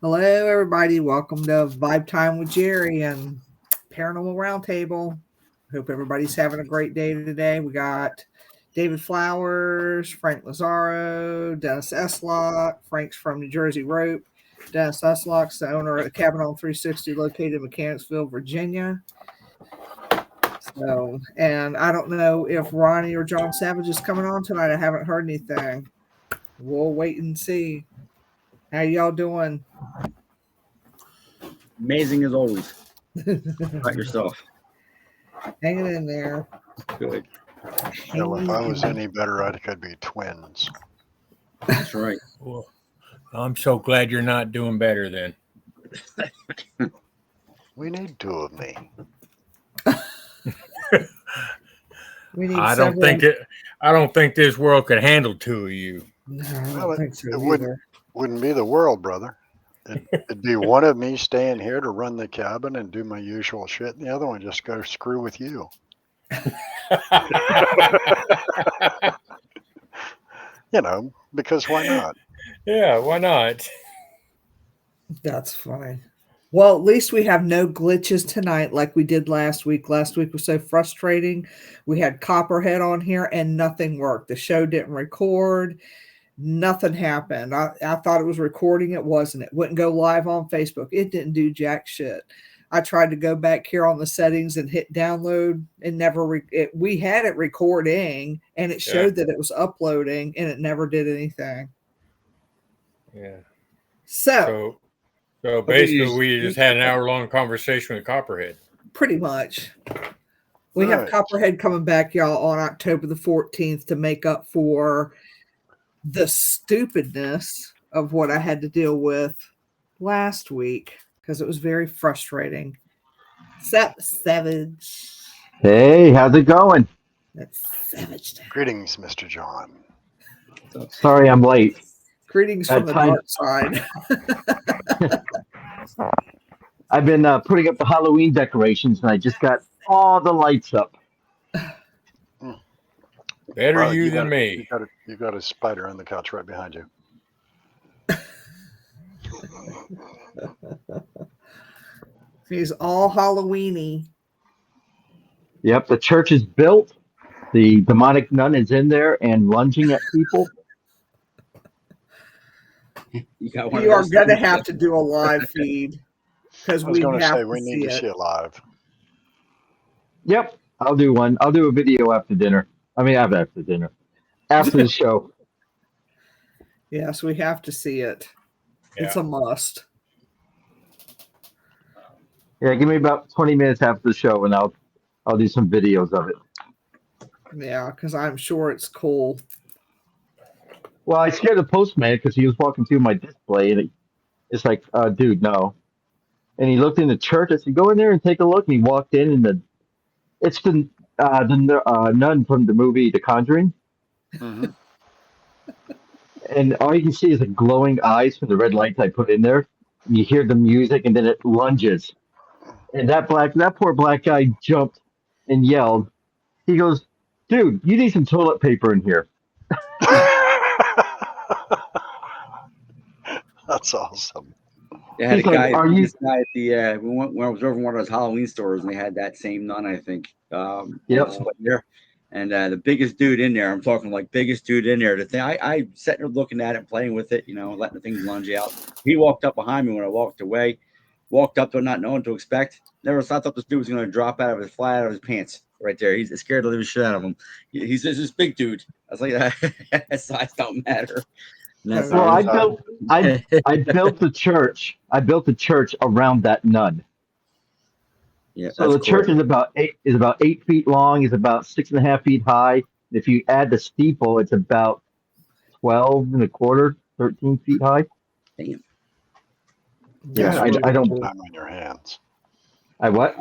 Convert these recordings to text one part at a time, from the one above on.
Hello, everybody. Welcome to Vibe Time with Jerry and Paranormal Roundtable. Hope everybody's having a great day today. We got David Flowers, Frank Lazzaro, Dennis Estlock. Frank's from New Jersey Rope. Dennis Estlock's the owner of the Cabin on 360 located in Mechanicsville, Virginia. So, and I don't know if Ronnie or John Savage is coming on tonight. I haven't heard anything. We'll wait and see. How y'all doing? Amazing as always. About yourself. Hanging in there. Good. Well, if I was any better, I could be twins. That's right. Well, I'm so glad you're not doing better then. We need two of me. We need I don't think this world could handle two of you. No, I don't Well, think so it either. wouldn't be the world, brother. It'd be one of me staying here to run the cabin and do my usual shit, and the other one just go screw with you. Because why not? Yeah, why not? That's funny. Well, at least we have no glitches tonight like we did last week. Last week was so frustrating. We had Copperhead on here and nothing worked. The show didn't record. Nothing happened. I thought it was recording. It wasn't. It wouldn't go live on Facebook. It didn't do jack shit. I tried to go back here on the settings and hit download and never. We had it recording and it showed that it was uploading and it never did anything. Yeah. So basically, we just had an hour-long conversation with Copperhead. Pretty much. We have Copperhead coming back, y'all, on October the 14th to make up for the stupidness of what I had to deal with last week because it was very frustrating. Savage. Hey, how's it going? That's Savage Day. Greetings, Mr. John. Sorry I'm late. Greetings from the dark side. I've been putting up the Halloween decorations, and I just got all the lights up. Better you than me. You got a spider on the couch right behind you. He's all Halloweeny. Yep, the church is built. The demonic nun is in there and lunging at people. You are going to have to do a live feed because we need to see it live. Yep, I'll do one. I'll do a video after dinner. I mean, after dinner, after the show. Yes, we have to see it. Yeah. It's a must. Yeah, give me about 20 minutes after the show, and I'll do some videos of it. Yeah, because I'm sure it's cool. Well, I scared the postman because he was walking through my display, and it's like, dude, no. And he looked in the church. I said, go in there and take a look. And he walked in, and it's the nun from the movie The Conjuring. Mm-hmm. And all you can see is the glowing eyes from the red lights I put in there. And you hear the music, and then it lunges. And that poor black guy jumped and yelled. He goes, dude, you need some toilet paper in here. That's awesome. They had guy at the when I was over in one of those Halloween stores, and they had that same nun, I think. There, and the biggest dude in there. I'm talking like biggest dude in there. The thing I sat there looking at it, playing with it, letting the things lunge out. He walked up behind me when I walked away. Walked up to not knowing what to expect. I thought this dude was going to drop out of his pants right there. He's scared to leave the shit out of him. He's this big dude. I was like, that size don't matter. Well, I built the church. I built the church around that nun. Yeah. So the church is about 8 feet long. Is about 6.5 feet high. If you add the steeple, it's about 12 and a quarter, 13 feet high. Damn. Yeah, I don't. Time on your hands. I what?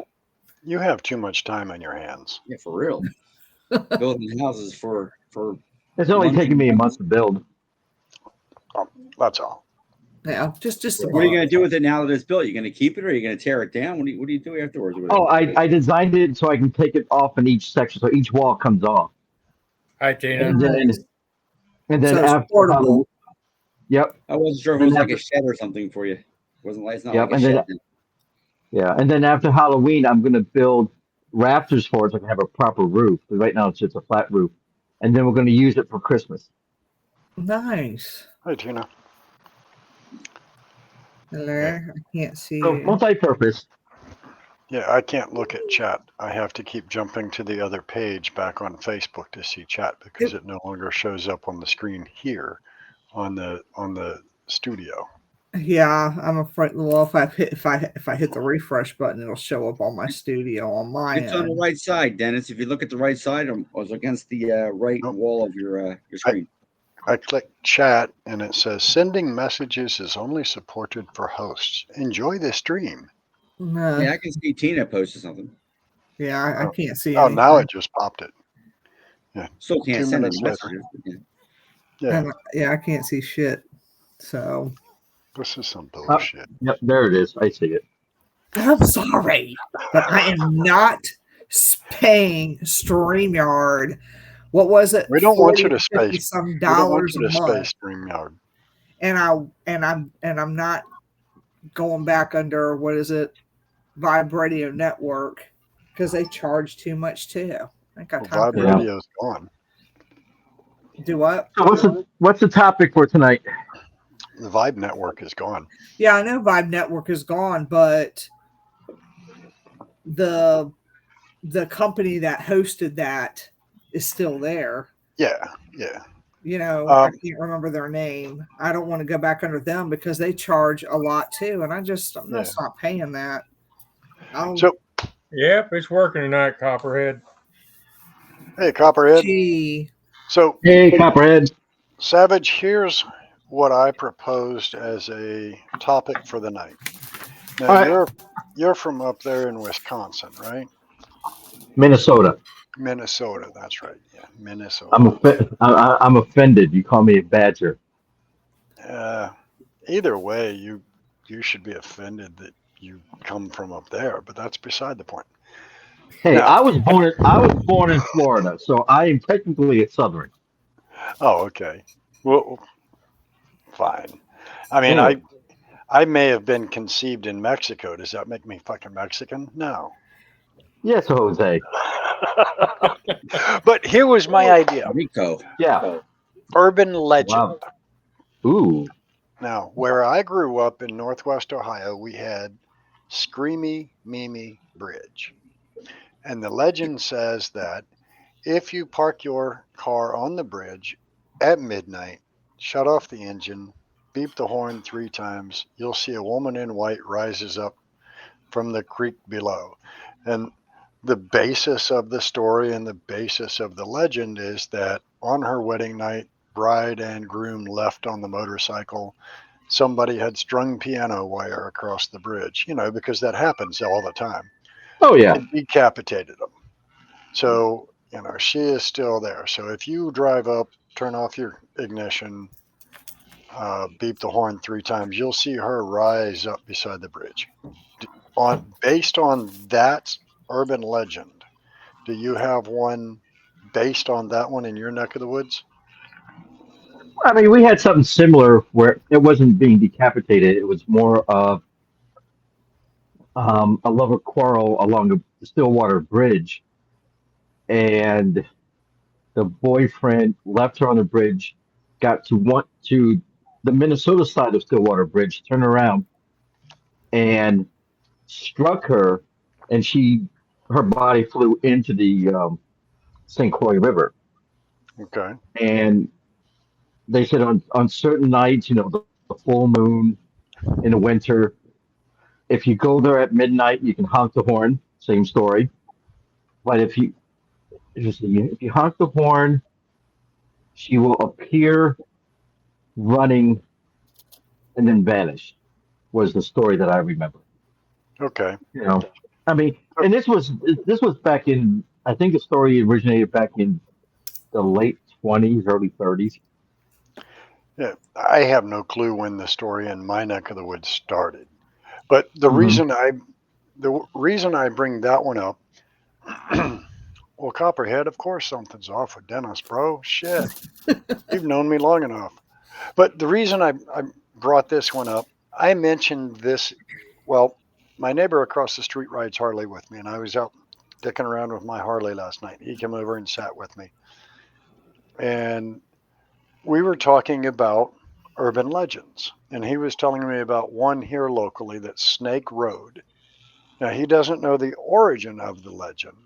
You have too much time on your hands. Yeah, for real. Building houses for. It's only taking me a month to build. Oh, that's all. Yeah, just. What are you going to do with it now that it's built? Are you going to keep it, or are you going to tear it down? What do you do afterwards? Oh, I designed it so I can take it off in each section, so each wall comes off. Hi, Tina. And then so after. Yep. I wasn't sure if it was like a shed or something for you. Wasn't like it's not Yep, like a and then and then after Halloween, I'm gonna build rafters for it so I can have a proper roof. But right now, it's just a flat roof, and then we're gonna use it for Christmas. Nice. Hey, Tina. Hello. Yeah. I can't see So you. multi-purpose. Yeah, I can't look at chat. I have to keep jumping to the other page back on Facebook to see chat because it no longer shows up on the screen here on the studio. Yeah, I'm afraid. Well, if I hit the refresh button, it'll show up on my studio on my it's on the end. right side, Dennis. If you look at the right side, I was against the right Nope. wall of your screen. I click chat and it says sending messages is only supported for hosts. Enjoy the stream. No. Yeah, I can see Tina posted something. Yeah, I can't see Oh, anything. now it just popped it. Yeah. Still can't 2 send any minutes later. messages. Yeah. And, yeah, I can't see shit. So This is some bullshit. Yep, there it is. I see it. I'm sorry, but I am not paying StreamYard. What was it? We don't want you to 40, 50 space. some We don't want dollars you a to month, space StreamYard. and I'm not going back under what is it, Vibe Radio Network, because they charge too much too. I got time Vibe for Yeah. Radio's gone. do what? So what's the topic for tonight? The Vibe Network is gone. Yeah, I know Vibe Network is gone, but the company that hosted that is still there. Yeah, yeah. You know, I can't remember their name. I don't want to go back under them because they charge a lot too, and I'm just not paying that. Yep, it's working tonight, Copperhead. Hey, Copperhead. Gee. So, hey, Copperhead. Savage, here's what I proposed as a topic for the night. Now, you're from up there in Wisconsin, right? Minnesota. Minnesota, that's right. Yeah, Minnesota. I'm offended. You call me a badger. Either way, you should be offended that you come from up there, but that's beside the point. Hey, I was born in Florida, so I am technically a Southern. Oh, okay. Well, fine. I mean, I may have been conceived in Mexico. Does that make me fucking Mexican? No. Yes, Jose. But here was my idea. Rico. Yeah. Urban legend. Wow. Ooh. Now, where I grew up in Northwest Ohio, we had Screamy Mimi Bridge. And the legend says that if you park your car on the bridge at midnight, shut off the engine, beep the horn 3 times, you'll see a woman in white rises up from the creek below. And the basis of the story and the basis of the legend is that on her wedding night, bride and groom left on the motorcycle. Somebody had strung piano wire across the bridge, because that happens all the time. Oh, yeah. It decapitated them. So, she is still there. So if you drive up, turn off your ignition, beep the horn 3 times, you'll see her rise up beside the bridge. Based on that urban legend, do you have one based on that one in your neck of the woods? I mean, we had something similar where it wasn't being decapitated. It was more of a lover quarrel along the Stillwater Bridge. And the boyfriend left her on the bridge, got to the Minnesota side of Stillwater Bridge, turned around and struck her, and her body flew into the St. Croix River. Okay. And they said on certain nights, the full moon in the winter, if you go there at midnight, you can honk the horn. Same story. But if you honk the horn, she will appear running and then vanish. Was the story that I remember. Okay. I mean, and this was back in. I think the story originated back in the late 20s, early 30s. Yeah, I have no clue when the story in my neck of the woods started, but the reason I bring that one up, well, Copperhead, of course something's off with Dennis, bro. Shit, you've known me long enough. But the reason I brought this one up, I mentioned this. Well, my neighbor across the street rides Harley with me, and I was out dicking around with my Harley last night. He came over and sat with me, and we were talking about urban legends, and he was telling me about one here locally that's Snake Road. Now, he doesn't know the origin of the legend,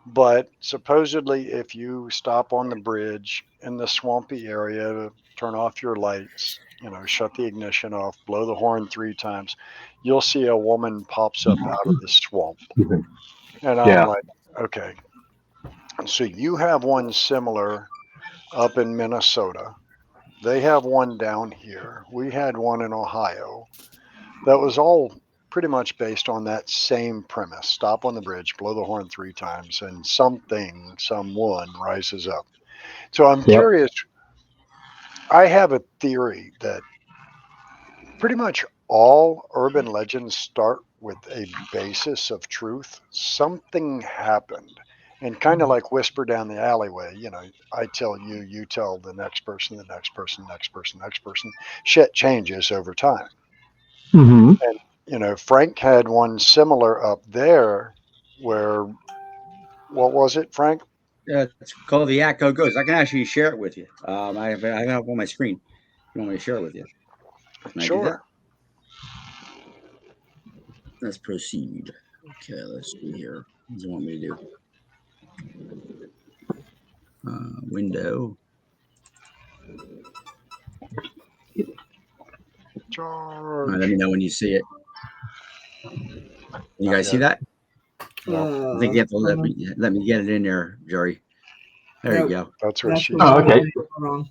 but supposedly, if you stop on the bridge in the swampy area, turn off your lights, shut the ignition off, blow the horn 3 times, you'll see a woman pops up out of the swamp. And I'm like, okay. So you have one similar up in Minnesota. They have one down here. We had one in Ohio. That was all pretty much based on that same premise. Stop on the bridge, blow the horn 3 times, and someone rises up. So I'm curious. I have a theory that pretty much all urban legends start with a basis of truth. Something happened. And kind of like whisper down the alleyway, I tell you, you tell the next person, the next person, next person, next person. Shit changes over time. Mm-hmm. And Frank had one similar up there where, what was it, Frank? It's called the Echo Ghost. I can actually share it with you. I have it on my screen. You want me to share it with you? Can I do that? Let's proceed. Okay, let's see here. What do you want me to do? Window. George. Let me know when you see it. You guys see that? I think you have to let me get it in there, Jerry. There you go. That's what she. Oh, okay. Wrong.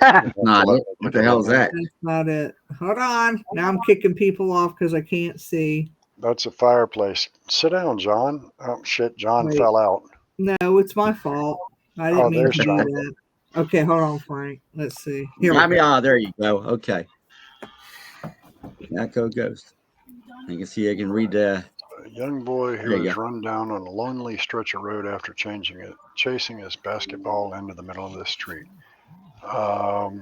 Not it. What the hell is that? That's not it. Hold on. Now I'm kicking people off because I can't see. That's a fireplace. Sit down, John. Oh shit, John Wait. fell out. No, it's my fault. I didn't mean to do John. that. Okay, hold on, Frank. Let's see. Here there you go. Okay. Echo Ghost. You can see I can read A young boy who was run down on a lonely stretch of road after chasing his basketball into the middle of the street. All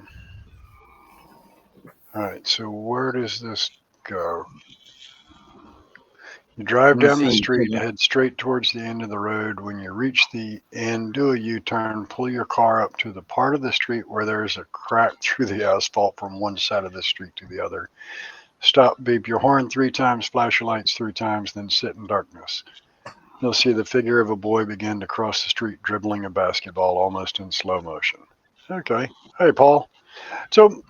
right, so where does this go? You drive down the street and head straight towards the end of the road. When you reach the end, do a U-turn, pull your car up to the part of the street where there's a crack through the asphalt from one side of the street to the other. Stop, beep your horn 3 times, flash your lights 3 times, then sit in darkness. You'll see the figure of a boy begin to cross the street, dribbling a basketball almost in slow motion. Okay. Hey, Paul. So,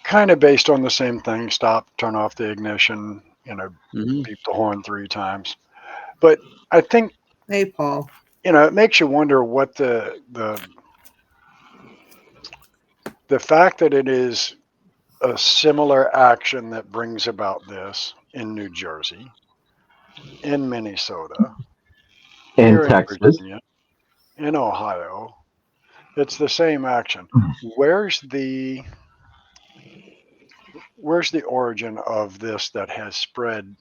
kind of based on the same thing. Stop, turn off the ignition, beep the horn 3 times. But I think, hey, Paul, it makes you wonder what the fact that it is a similar action that brings about this in New Jersey, in Minnesota, in Texas, Virginia, in Ohio. It's the same action. Where's the origin of this that has spread,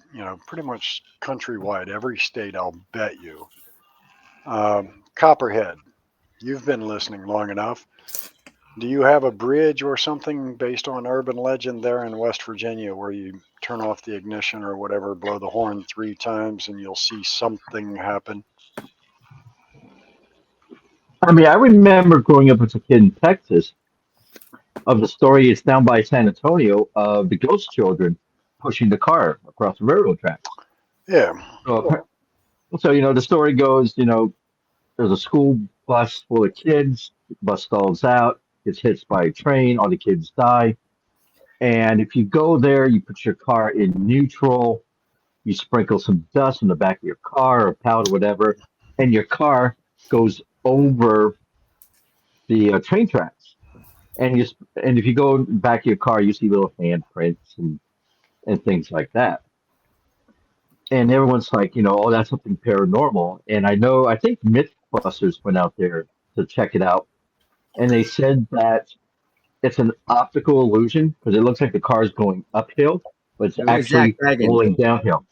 pretty much countrywide, every state, I'll bet you. Copperhead, you've been listening long enough. Do you have a bridge or something based on urban legend there in West Virginia where you turn off the ignition or whatever, blow the horn 3 times, and you'll see something happen? I mean, I remember growing up as a kid in Texas of the story. It's down by San Antonio of the ghost children pushing the car across the railroad tracks. Yeah. So the story goes, there's a school bus full of kids, the bus stalls out, gets hit by a train, all the kids die. And if you go there, you put your car in neutral, you sprinkle some dust on the back of your car or powder, whatever, and your car goes over the train tracks. And if you go back to your car, you see little handprints and things like that. And everyone's like, oh, that's something paranormal. And I think Mythbusters went out there to check it out. And they said that it's an optical illusion because it looks like the car's going uphill, but it's actually rolling downhill.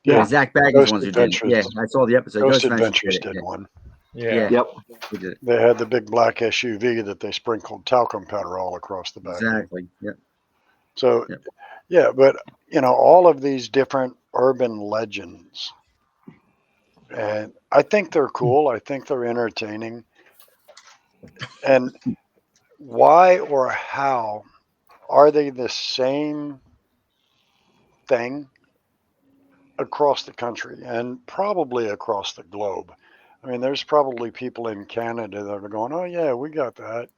Yeah, Zach Baggins ones who did. Yeah, I saw the episode. Ghost Adventures did one. Yeah. Yep. They had the big black SUV that they sprinkled talcum powder all across the back. Exactly. Yep. So, Yep. yeah, but all of these different urban legends, and I think they're cool. I think they're entertaining. And why or how are they the same thing across the country and probably across the globe? I mean, there's probably people in Canada that are going, "Oh yeah, we got that."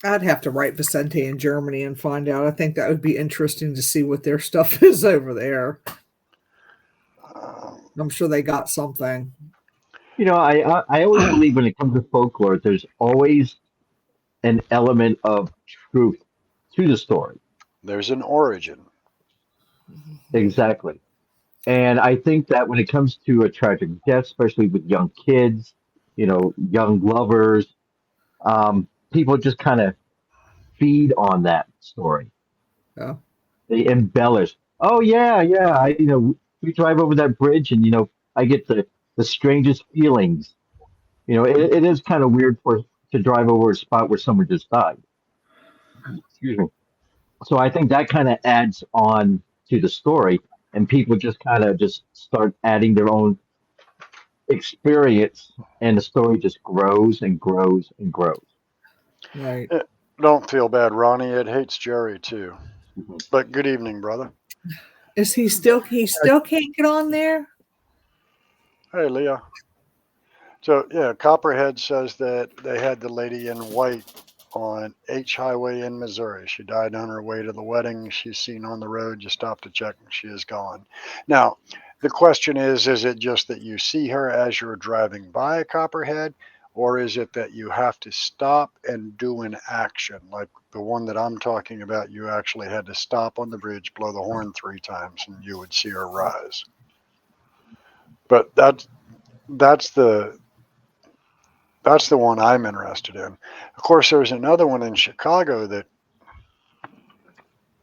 I'd have to write Vicente in Germany and find out. I think that would be interesting to see what their stuff is over there. I'm sure they got something. I always believe when it comes to folklore, there's always an element of truth to the story. There's an origin. Exactly. And I think that when it comes to a tragic death, especially with young kids, young lovers, people just kind of feed on that story. Yeah. They embellish. Oh yeah, yeah. We drive over that bridge, and I get the strangest feelings. It is kind of weird to drive over a spot where someone just died. Excuse me. So I think that kind of adds on to the story, and people just kind of just start adding their own experience, and the story just grows and grows and grows. Right. Don't feel bad, Ronnie. It hates Jerry too. Mhm. But good evening, brother. Is he still can't get on there? Hey, Leah. So yeah, Copperhead says that they had the lady in white on H Highway in Missouri. She died on her way to the wedding. She's seen on the road. You stop to check, and she is gone. Now, the question is it just that you see her as you're driving by a Copperhead, or is it that you have to stop and do an action like the one that I'm talking about? You actually had to stop on the bridge, blow the horn 3 times, and you would see her rise. But that's the That's the one I'm interested in. Of course, there's another one in Chicago that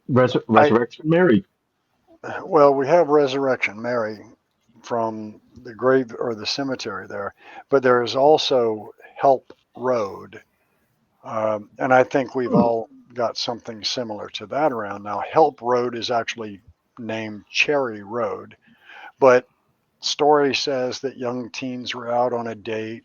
Resurrection Mary. well, we have Resurrection Mary from the grave or the cemetery there, but there is also Help Road. And I think we've all got something similar to that around now. Help Road is actually named Cherry Road, but story says that young teens were out on a date.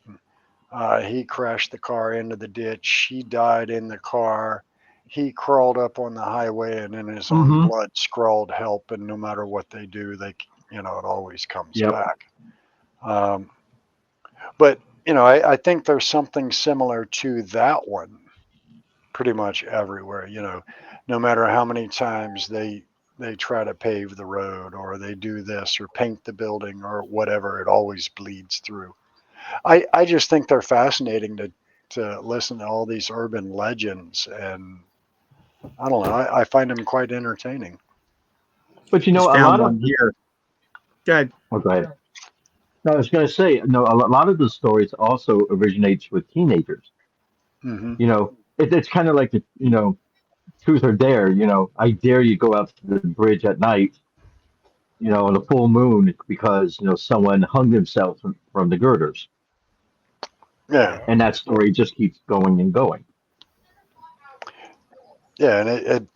He crashed the car into the ditch. She died in the car. He crawled up on the highway and in his own Mm-hmm. blood scrawled help. And no matter what they do, it always comes Yep. back. But I think there's something similar to that one pretty much everywhere. No matter how many times they try to pave the road or they do this or paint the building or whatever, it always bleeds through. I just think they're fascinating to listen to all these urban legends, and I don't know. I find them quite entertaining. But Just a found lot of one here. Go ahead. oh, go ahead. No, I was going to say, no, a lot of the stories also originates with teenagers. Hmm. It's kind of like truth or dare. I dare you go out to the bridge at night, on a full moon because someone hung themselves from the girders, Yeah, and that story just keeps going and going. yeah, and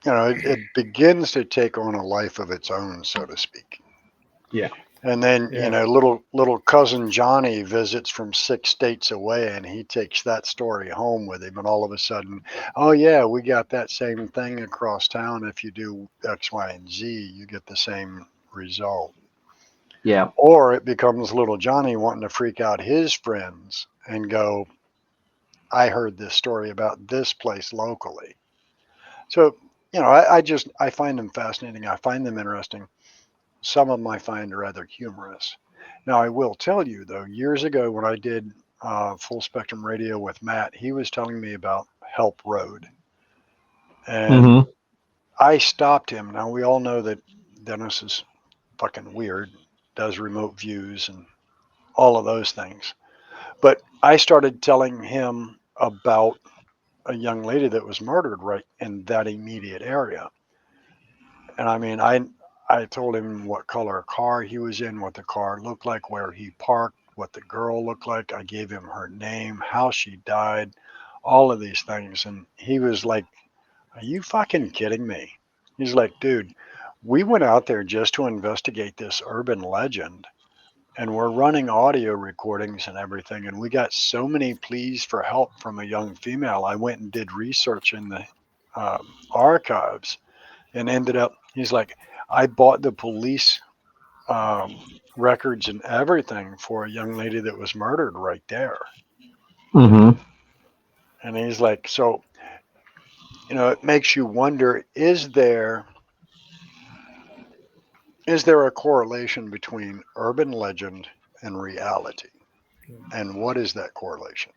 it begins to take on a life of its own, so to speak. Yeah. And then Yeah. little cousin Johnny visits from 6 states away, and he takes that story home with him. And all of a sudden, oh yeah, we got that same thing across town. If you do X, Y, and Z, you get the same result. Yeah. Or it becomes little Johnny wanting to freak out his friends and go, I heard this story about this place locally. So, I find them fascinating. I find them interesting. Some of them I find rather humorous. Now, I will tell you, though, years ago when I did Full Spectrum Radio with Matt, he was telling me about Help Road. And Mm-hmm. I stopped him. Now, we all know that Dennis is fucking weird, does remote views and all of those things. But I started telling him about a young lady that was murdered right in that immediate area. And I mean, I told him what color car he was in, what the car looked like, where he parked, what the girl looked like. I gave him her name, how she died, all of these things. And he was like Are you fucking kidding me? He's like, dude, we went out there just to investigate this urban legend, and we're running audio recordings and everything, and we got so many pleas for help from a young female. I went and did research in the archives and ended up, he's like, I bought the police records and everything for a young lady that was murdered right there. Mm-hmm. And he's like, so, it makes you wonder, is there a correlation between urban legend and reality? And what is that correlation?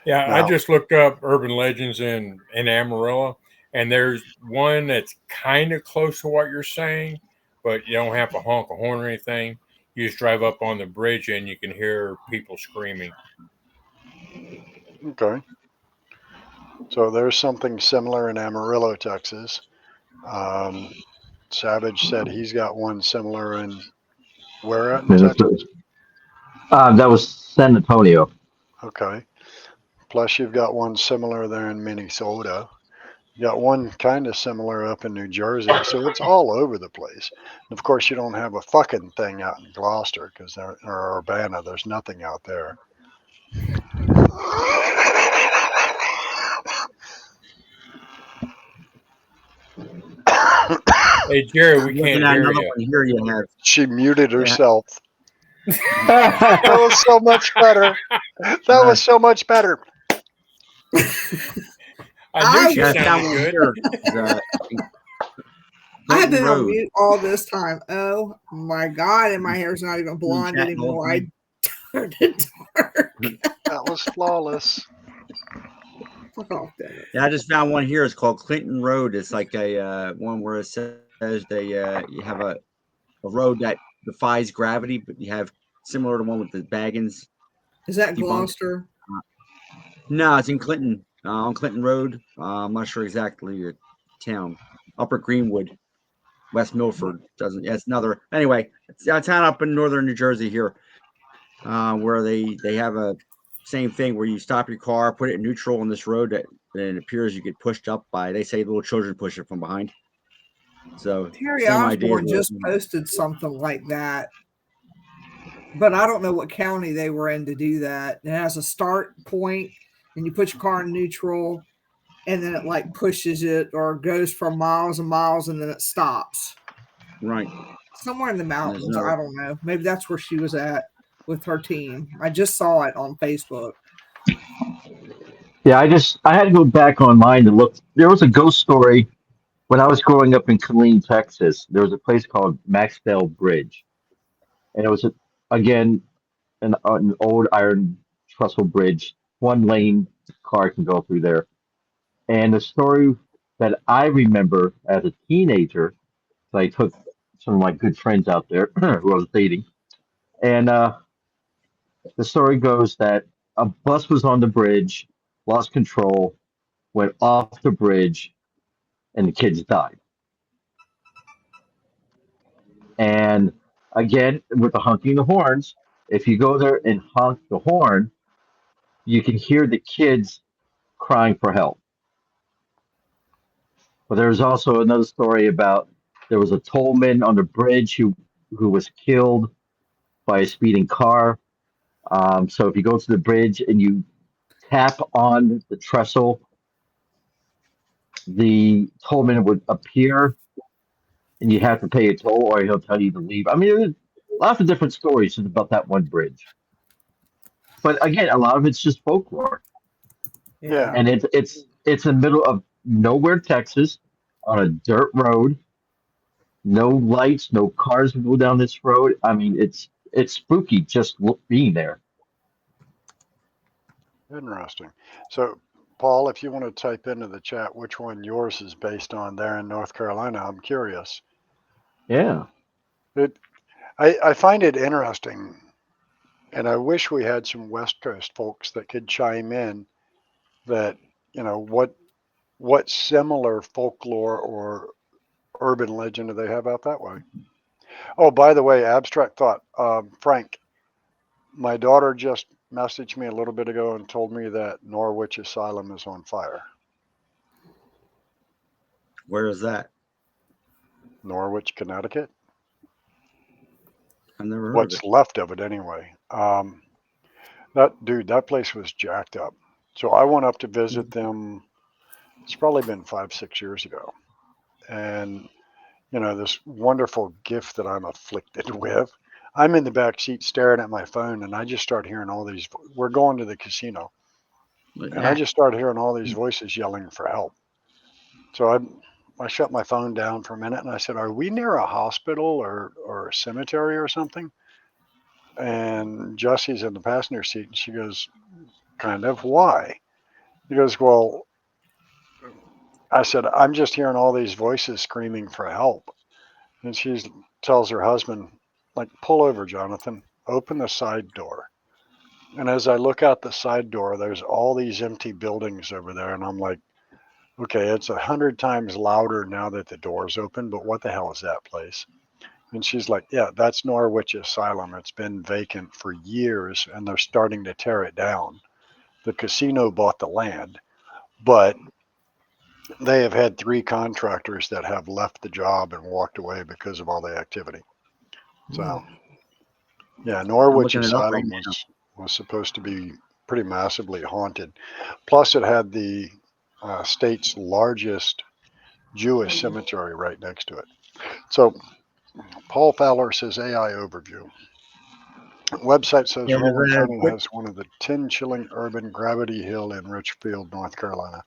Yeah, I just looked up urban legends in Amarillo, and there's one that's kind of close to what you're saying, but you don't have to honk a horn or anything. You just drive up on the bridge and you can hear people screaming. Okay. So there's something similar in Amarillo, Texas. Savage said he's got one similar in where at in Texas? That was San Antonio. Okay. Plus you've got one similar there in Minnesota. You got one kind of similar up in New Jersey. So it's all over the place. And of course, you don't have a fucking thing out in Gloucester or Urbana. There's nothing out there. Hey, Jerry, we can't hear you. Here you have. She muted herself. That was so much better. That was so much better. I knew she sounded good. I had been on mute all this time. Oh my God. And my hair's not even blonde anymore. I turned it dark. That was flawless. Fuck off, yeah, I just found one here. It's called Clinton Road. It's like a one where it says you have a road that defies gravity, but you have similar to one with the Baggins. Is that Gloucester? No, it's in Clinton, on Clinton Road. I'm not sure exactly the town. Upper Greenwood, West Milford. It's another. Anyway, it's a town up in northern New Jersey here, where they have a same thing where you stop your car, put it in neutral on this road, and it appears you get pushed up by. They say little children push it from behind. So Terry Osborne just posted something like that, but I don't know what county they were in to do that. It has a start point, and you put your car in neutral, and then it like pushes it or goes for miles and miles, and then it stops. Right. Somewhere in the mountains. I don't know. Maybe that's where she was at with her team. I just saw it on Facebook. Yeah, I had to go back online to look. There was a ghost story when I was growing up in Killeen, Texas. There was a place called Maxwell Bridge, and it was again an old iron trestle bridge. One lane car can go through there. And the story that I remember as a teenager, so I took some of my good friends out there who I was dating, and the story goes that a bus was on the bridge, lost control, went off the bridge, and the kids died. And again, with the honking the horns, if you go there and honk the horn, you can hear the kids crying for help. But there's also another story about there was a tollman on the bridge who was killed by a speeding car. So if you go to the bridge and you tap on the trestle, the tollman would appear, and you have to pay a toll, or he'll tell you to leave. I mean, there's lots of different stories about that one bridge. But again, a lot of it's just folklore. Yeah. And it's in the middle of nowhere, Texas, on a dirt road. No lights, no cars go down this road. I mean, it's spooky just being there. Interesting. So, Paul, if you want to type into the chat which one yours is based on there in North Carolina, I'm curious. Yeah. I find it interesting, and I wish we had some West Coast folks that could chime in that, what similar folklore or urban legend do they have out that way? Oh, by the way, abstract thought. Frank, my daughter just messaged me a little bit ago and told me that Norwich Asylum is on fire. Where is that? Norwich, Connecticut. I've never heard What's of it. left of it anyway. That place was jacked up. So I went up to visit them. It's probably been 5-6 years ago. And, this wonderful gift that I'm afflicted with. I'm in the back seat staring at my phone, and I just start hearing all these. We're going to the casino, and I just started hearing all these voices yelling for help. So I shut my phone down for a minute, and I said, "Are we near a hospital or a cemetery or something?" And Jesse's in the passenger seat, and she goes, "Kind of. Why?" He goes, "Well," I said, "I'm just hearing all these voices screaming for help." And she tells her husband, like, "Pull over, Jonathan. Open the side door." And as I look out the side door, there's all these empty buildings over there. And I'm like, okay, it's 100 times louder now that the door's open, but what the hell is that place? And she's like, yeah, that's Norwich Asylum. It's been vacant for years, and they're starting to tear it down. The casino bought the land, but they have had 3 contractors that have left the job and walked away because of all the activity. So, yeah, Norwich Asylum was supposed to be pretty massively haunted. Plus, it had the state's largest Jewish cemetery right next to it. So, Paul Fowler says AI overview. Website says Rowan County has one of the 10 chilling urban gravity hill in Richfield, North Carolina.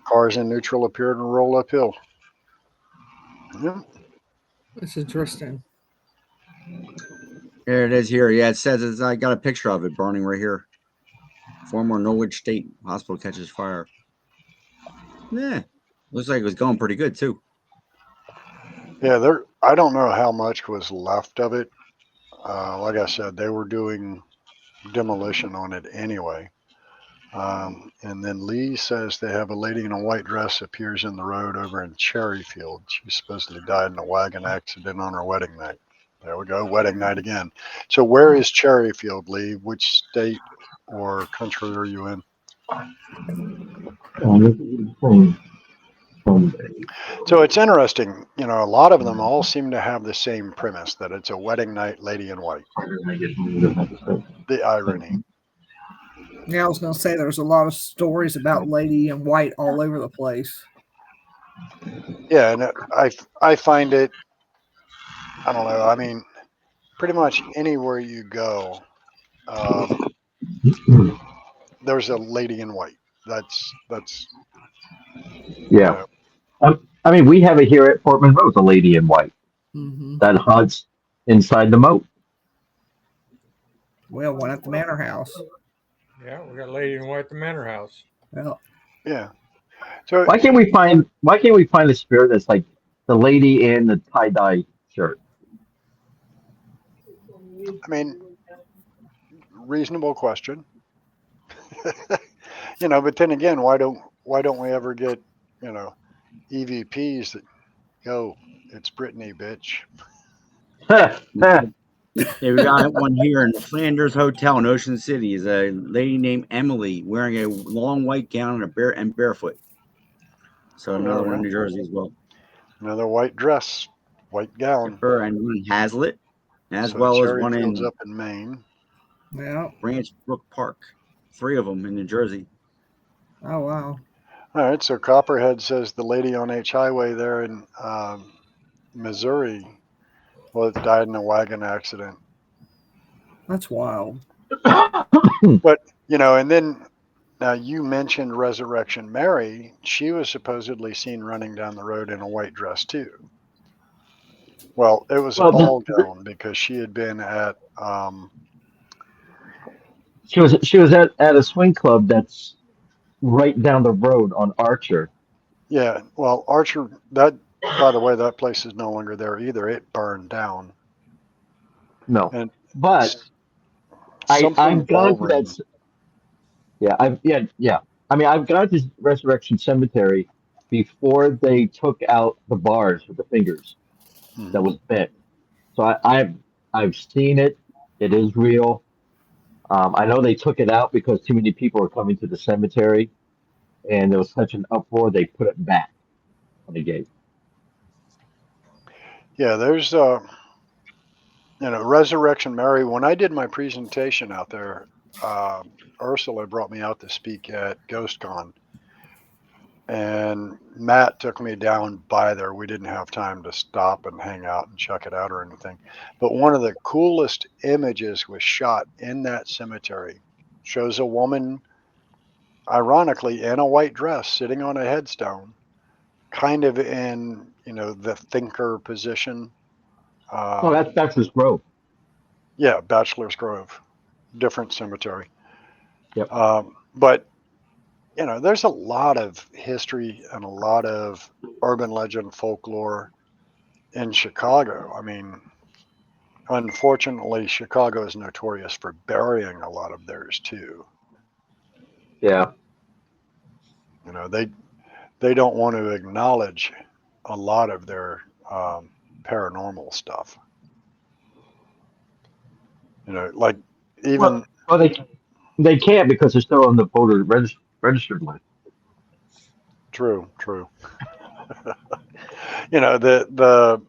Cars in neutral appear to roll uphill. Yeah. That's interesting. There it is here. Yeah, it says I got a picture of it burning right here. Former Norwich State Hospital catches fire. Yeah, looks like it was going pretty good too. Yeah, I don't know how much was left of it. Like I said, they were doing demolition on it anyway. And then Lee says they have a lady in a white dress appears in the road over in Cherryfield. She supposedly died in a wagon accident on her wedding night. There we go, wedding night again. So where is Cherryfield, Lee? Which state or country are you in? So it's interesting. A lot of them all seem to have the same premise, that it's a wedding night, lady in white. The irony. Yeah, I was going to say there's a lot of stories about Lady in White all over the place. Yeah, and I find it, I don't know, I mean, pretty much anywhere you go, there's a lady in white. That's yeah. I mean, we have it here at Fort Monroe, the lady in white that hides inside the moat. Well, one at the Manor House. Yeah, we got Lady in White at the Manor House. Well, yeah. So why can't we find a spirit that's like the lady in the tie-dye shirt? I mean, reasonable question. But then again, why don't we ever get, EVPs that go, it's Brittany, bitch. Yeah, we got one here in the Flanders Hotel in Ocean City. Is a lady named Emily wearing a long white gown and barefoot. So another one in New Jersey as well. Another white dress, white gown. And one in Hazlitt, as well as one in up in Maine. Yeah. Branch Brook Park. 3 of them in New Jersey. Oh, wow. All right, so Copperhead says the lady on H Highway there in Missouri died in a wagon accident. That's wild. But, and then now you mentioned Resurrection Mary. She was supposedly seen running down the road in a white dress too. Well, it was a ball gown because she had been at she was at a swing club that's right down the road on Archer. Yeah, well, Archer, that, by the way, that place is no longer there either. It burned down. No, and but I've gone to that. Yeah, I mean, I've gone to Resurrection Cemetery before they took out the bars with the fingers that was bent. So I've seen it. It is real. I know they took it out because too many people were coming to the cemetery, and there was such an uproar they put it back. on the gate. Yeah, there's Resurrection Mary. When I did my presentation out there, Ursula brought me out to speak at GhostCon, and Matt took me down by there. We didn't have time to stop and hang out and check it out or anything. But one of the coolest images was shot in that cemetery. Shows a woman, ironically, in a white dress, sitting on a headstone, kind of in, the thinker position. Oh, that's his grove. Yeah, Bachelor's Grove, different cemetery. Yep. But there's a lot of history and a lot of urban legend folklore in Chicago. I mean, unfortunately, Chicago is notorious for burying a lot of theirs too. Yeah. They don't want to acknowledge a lot of their paranormal stuff. Like even. Well, they can't because they're still on the voter registered list. True. The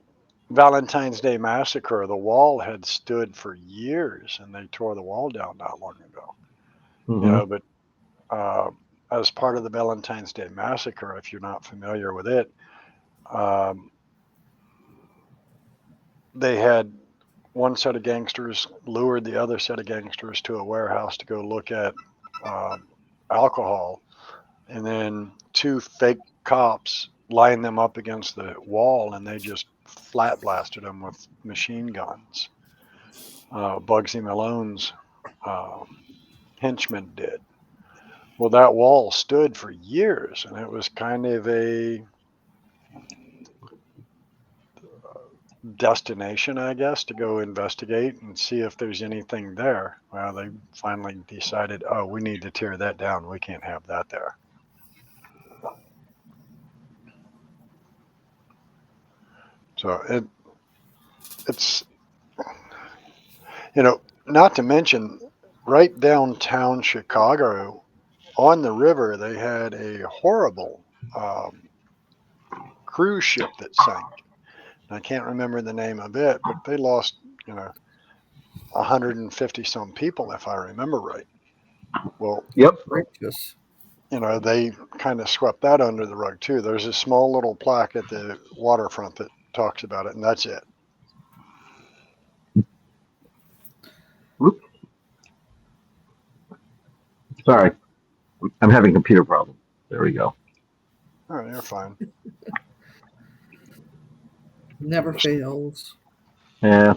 Valentine's Day massacre, the wall had stood for years, and they tore the wall down not long ago. Mm-hmm. But as part of the Valentine's Day massacre, if you're not familiar with it, they had one set of gangsters lured the other set of gangsters to a warehouse to go look at alcohol, and then two fake cops lined them up against the wall, and they just flat blasted them with machine guns. Bugsy Malone's henchmen did. Well, that wall stood for years, and it was kind of a destination, I guess, to go investigate and see if there's anything there. Well, they finally decided, we need to tear that down. We can't have that there. So it's not to mention, right downtown Chicago, on the river, they had a horrible cruise ship that sank. I can't remember the name of it, but they lost, 150 some people, if I remember right. Well, yep. They kind of swept that under the rug too. There's a small little plaque at the waterfront that talks about it, and that's it. Whoop. Sorry, I'm having computer problems. There we go. Oh, you're fine. Never fails. Yeah.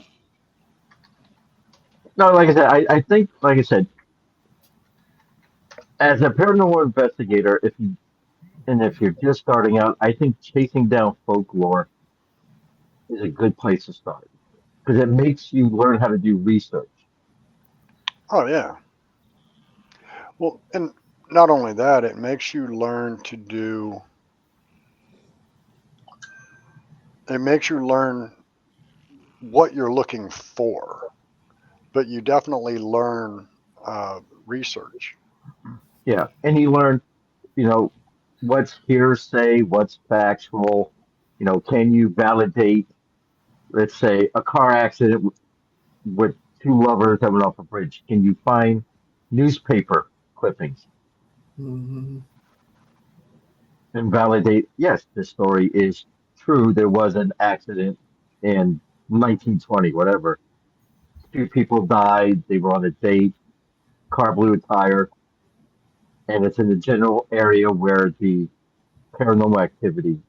No, like I said, I think, like I said, as a paranormal investigator, if you're just starting out, I think chasing down folklore is a good place to start because it makes you learn how to do research. Oh, yeah. Well, and not only that, it makes you learn what you're looking for, but you definitely learn research. Yeah, and you learn, what's hearsay, what's factual. Can you validate, let's say, a car accident with two lovers that went off a bridge? Can you find newspaper clippings and validate, yes, this story is true. There was an accident in 1920, whatever. Two people died. They were on a date. Car blew a tire. And it's in the general area where the paranormal activity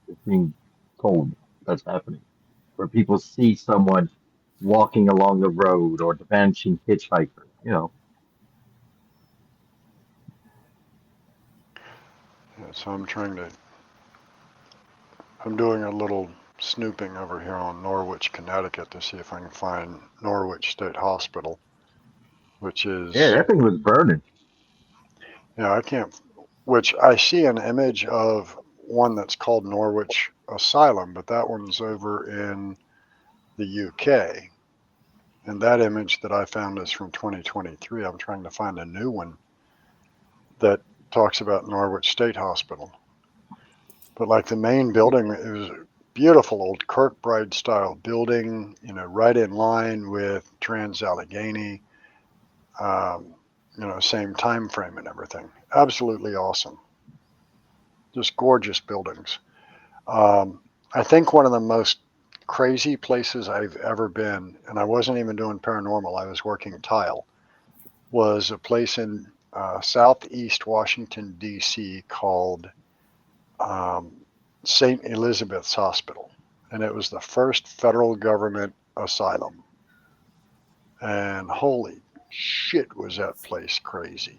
is being told that's happening. Where people see someone walking along the road or the vanishing hitchhiker, So I'm doing a little snooping over here on Norwich, Connecticut to see if I can find Norwich State Hospital, which is... Yeah, that thing was burning. Yeah, which I see an image of one that's called Norwich Asylum, but that one's over in the UK. And that image that I found is from 2023. I'm trying to find a new one that talks about Norwich State Hospital. But like the main building, it was a beautiful old Kirkbride style building, right in line with Trans-Allegheny, same time frame and everything. Absolutely awesome. Just gorgeous buildings. I think one of the most crazy places I've ever been, and I wasn't even doing paranormal, I was working tile, was a place in southeast Washington, D.C. called St. Elizabeth's Hospital. And it was the first federal government asylum. And holy shit, was that place crazy.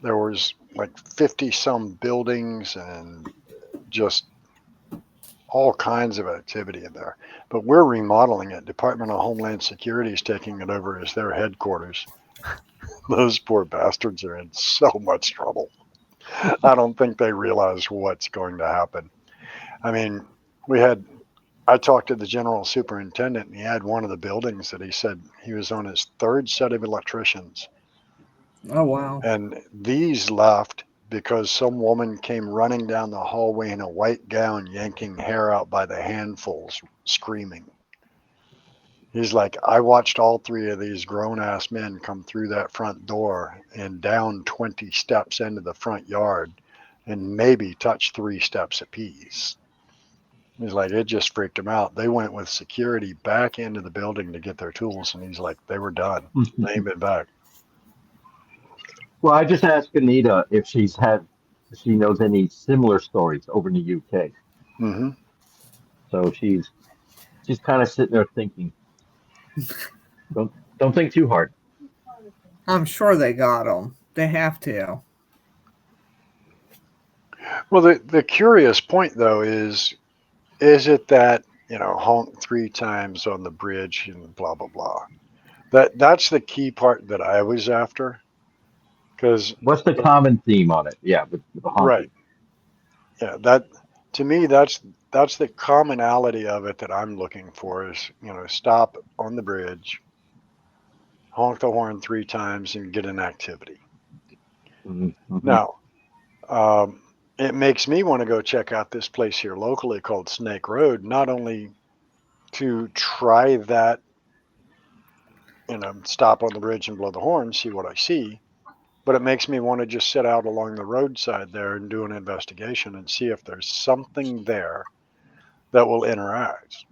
There was like 50 some buildings and just all kinds of activity in there. But we're remodeling it. Department of Homeland Security is taking it over as their headquarters. Those poor bastards are in so much trouble. I don't think they realize what's going to happen. I mean, I talked to the general superintendent, and he had one of the buildings that he said he was on his third set of electricians. Oh, wow. And these left because some woman came running down the hallway in a white gown, yanking hair out by the handfuls, screaming. He's like, I watched all three of these grown-ass men come through that front door and down 20 steps into the front yard and maybe touch 3 steps apiece. He's like, it just freaked him out. They went with security back into the building to get their tools, and he's like, they were done. They ain't been back. Well, I just asked Anita if she knows any similar stories over in the UK. Mm-hmm. So she's kind of sitting there thinking. Don't think too hard. I'm sure they got them. They have to. Well, the curious point, though, is it that, honk 3 times on the bridge and blah, blah, blah. That's the key part that I was after. Because what's the common theme on it? Yeah, with the honking. Right. Yeah, that to me, that's the commonality of it that I'm looking for is, stop on the bridge, honk the horn 3 times, and get an activity. Mm-hmm. Now, it makes me want to go check out this place here locally called Snake Road, not only to try that, stop on the bridge and blow the horn, see what I see, but it makes me want to just sit out along the roadside there and do an investigation and see if there's something there that will interact.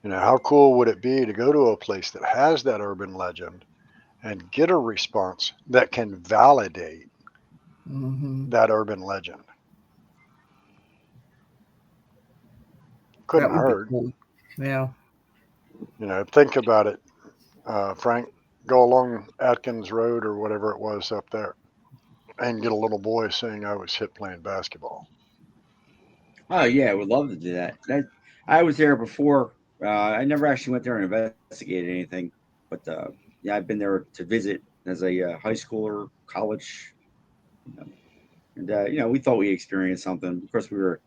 How cool would it be to go to a place that has that urban legend and get a response that can validate that urban legend? Couldn't hurt. Cool. Yeah. Think about it, Frank. Go along Atkins Road or whatever it was up there and get a little boy saying I was hit playing basketball. Oh, yeah, I would love to do that. I was there before. I never actually went there and investigated anything. But, yeah, I've been there to visit as a high schooler, college. And, we thought we experienced something. Of course, we were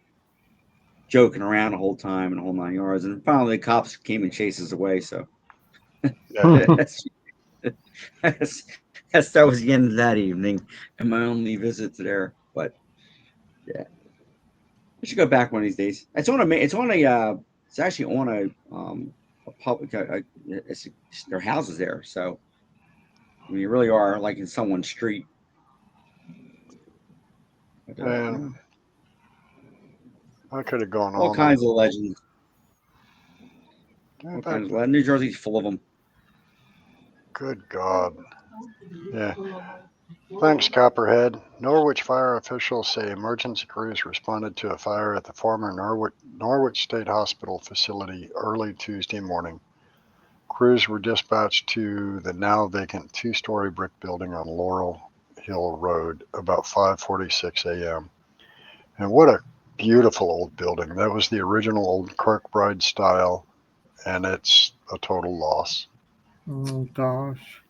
joking around the whole time and the whole 9 yards. And finally, the cops came and chased us away. So that was the end of that evening and my only visit there. But yeah, I should go back one of these days. It's actually on a public. Their houses there, so I mean, you really are like in someone's street. But, I could have gone all on. Kinds of legends. All kinds of legends. New Jersey's full of them. Good God. Yeah. Thanks, Copperhead. Norwich fire officials say emergency crews responded to a fire at the former Norwich State Hospital facility early Tuesday morning. Crews were dispatched to the now vacant 2-story brick building on Laurel Hill Road about 5:46 a.m. And what a beautiful old building. That was the original old Kirkbride style, and it's a total loss. Oh, gosh.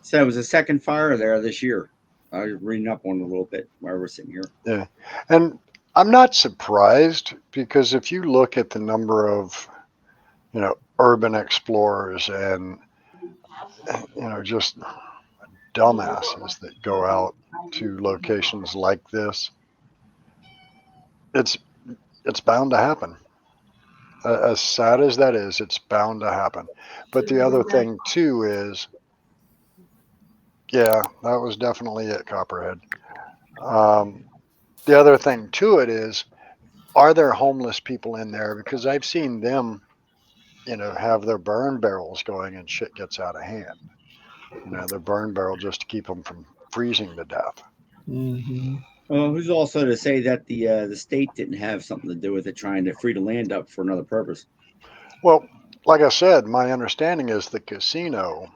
So it was a second fire there this year. I was reading up on it a little bit while we're sitting here. Yeah. And I'm not surprised because if you look at the number of, urban explorers and, just dumbasses that go out to locations like this, it's bound to happen. As sad as that is, it's bound to happen. But the other thing too is, yeah, that was definitely it, Copperhead. The other thing to it is, are there homeless people in there? Because I've seen them, have their burn barrels going and shit gets out of hand. Their burn barrel just to keep them from freezing to death. Mm-hmm. Well, who's also to say that the state didn't have something to do with it, trying to free the land up for another purpose? Well, like I said, my understanding is the casino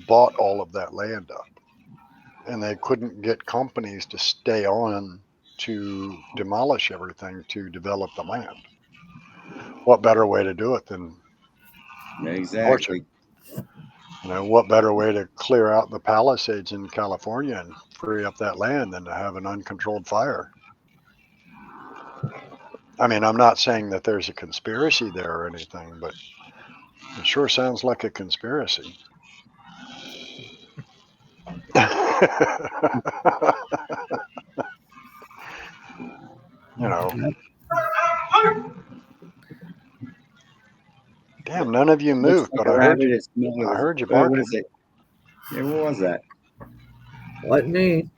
bought all of that land up, and they couldn't get companies to stay on to demolish everything to develop the land. What better way to do it than Exactly? What better way to clear out the Palisades in California and free up that land than to have an uncontrolled fire? I mean, I'm not saying that there's a conspiracy there or anything, but it sure sounds like a conspiracy. Damn, none of you moved, but I heard you. I heard you barking. What is it? Yeah, what was that? What me?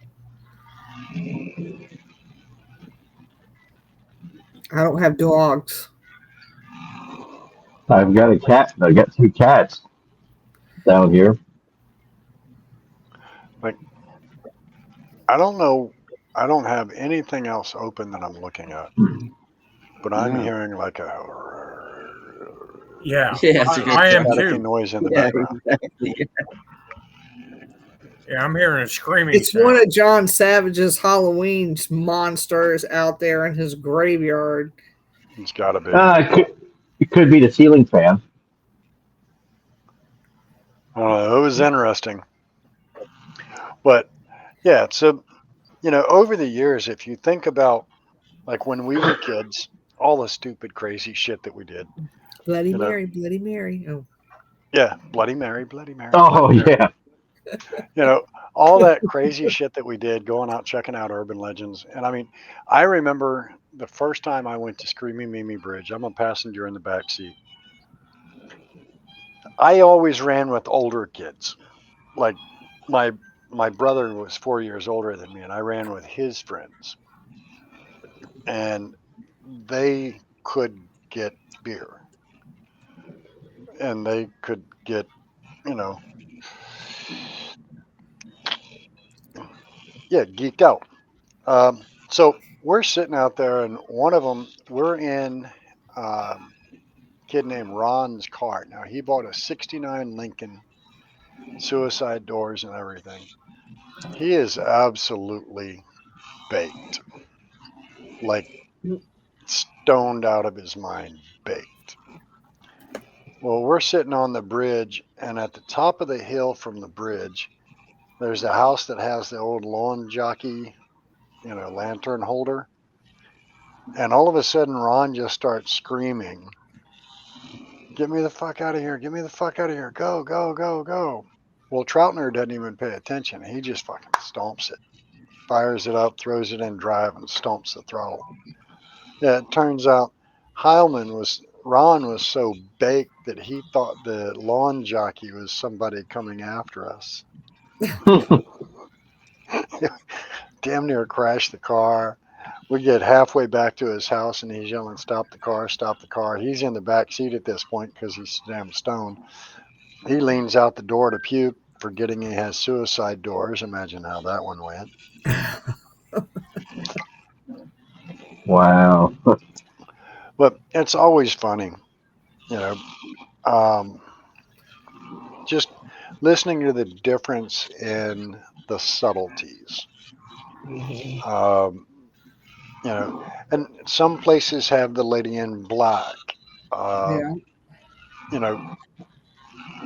I don't have dogs. I've got a cat. I got 2 cats down here. Like, I don't know. I don't have anything else open that I'm looking at, but I'm hearing like a I am too. noise in the background. Exactly. Yeah, I'm hearing a screaming. It's sound. one of John Savage's Halloween monsters out there in his graveyard. It's got to be. It could be the ceiling fan. It was interesting. But yeah, so, over the years, if you think about, like, when we were kids, all the stupid, crazy shit that we did. Bloody Mary, Bloody Mary. Oh. Yeah, Bloody Mary, Bloody Mary. Oh, Bloody Mary. yeah. All that crazy shit that we did, going out, checking out urban legends. And I mean, I remember the first time I went to Screaming Mimi Bridge. I'm a passenger in the back seat. I always ran with older kids. Like, my brother was 4 years older than me, and I ran with his friends. And they could get beer. And they could get, geeked out. So we're sitting out there, and one of them, we're in a kid named Ron's car. Now, he bought a 69 Lincoln, suicide doors and everything. He is absolutely baked. Like, stoned out of his mind, baked. Well, we're sitting on the bridge, and at the top of the hill from the bridge, there's a house that has the old lawn jockey, lantern holder. And all of a sudden, Ron just starts screaming, "Get me the fuck out of here. Get me the fuck out of here. Go, go, go, go." Well, Troutner doesn't even pay attention. He just fucking stomps it, fires it up, throws it in drive, and stomps the throttle. Yeah, it turns out Ron was so baked that he thought the lawn jockey was somebody coming after us. Damn near crashed the car. We get halfway back to his house, and he's yelling, "Stop the car, stop the car." He's in the back seat at this point because he's damn stoned. He leans out the door to puke, forgetting he has suicide doors. Imagine how that one went. Wow. But it's always funny, just listening to the difference in the subtleties. And some places have the lady in black.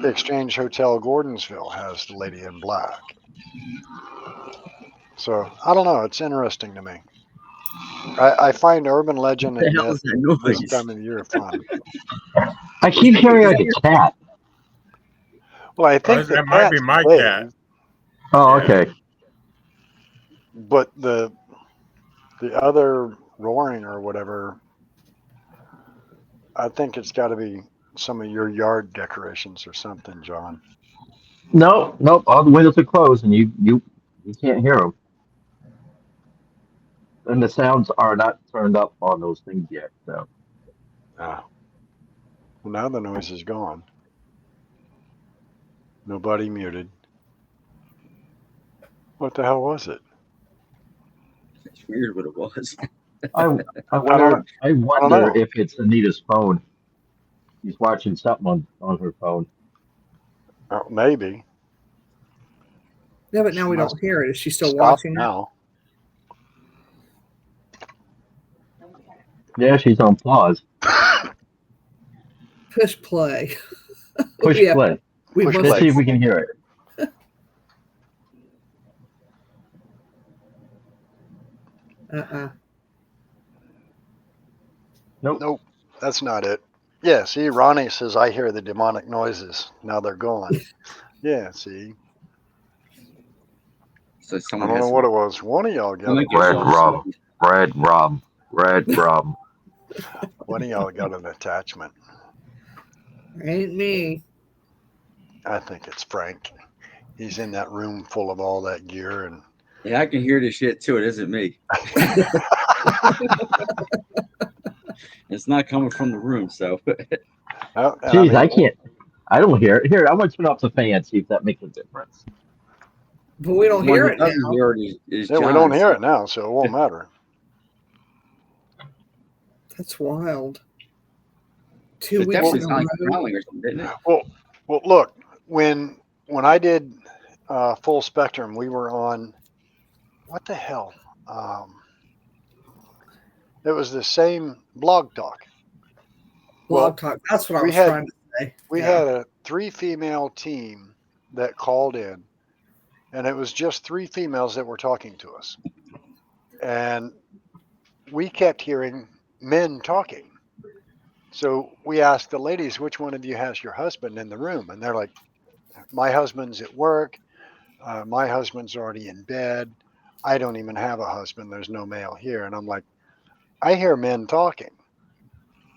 The Exchange Hotel Gordonsville has the lady in black. So I don't know. It's interesting to me. I find urban legend and myth this time of the year fun. I keep hearing like a cat. Well, I think that might be my cat. Oh, okay. But the other roaring or whatever, I think it's got to be some of your yard decorations or something, John. No, nope. All the windows are closed, and you can't hear them. And the sounds are not turned up on those things yet. So Ah. Well, now the noise is gone. Nobody muted. What the hell was it? It's weird what it was. I wonder if it's Anita's phone. She's watching something on her phone. Oh, maybe. Yeah, but now She we must don't hear it. Is she still stop watching it? now. Yeah, she's on pause. Push play. Push Yeah, play. we Push must Let's play. see if we can hear it. Nope, that's not it. Yeah, see, Ronnie says, I hear the demonic noises. Now they're gone. Yeah, see. So I someone don't has know what it was. One of y'all got someone an gives Red off rum. Red rum. Red rum. One of y'all got an attachment. Ain't me. I think it's Frank. He's in that room full of all that gear and Yeah, I can hear this shit too. It isn't me. It's not coming from the room, so Jeez, I can't. I don't hear it. Here, I'm going to turn off the fan, see if that makes a difference. But we don't the one hear who it now. doesn't hear it is Yeah, John. we don't hear it now, so it won't matter. That's wild. 2 It weeks definitely in a sounds like row. growling or something, didn't it? Well, look, when I did Full Spectrum, we were on what the hell? It was the same Blog Talk. Blog Talk. That's what I we was had- trying to say. We Yeah. had a 3-female team that called in, and it was just 3 females that were talking to us. And we kept hearing men talking. So we asked the ladies, which one of you has your husband in the room? And they're like, my husband's at work. My husband's already in bed. I don't even have a husband. There's no male here. And I'm like, I hear men talking.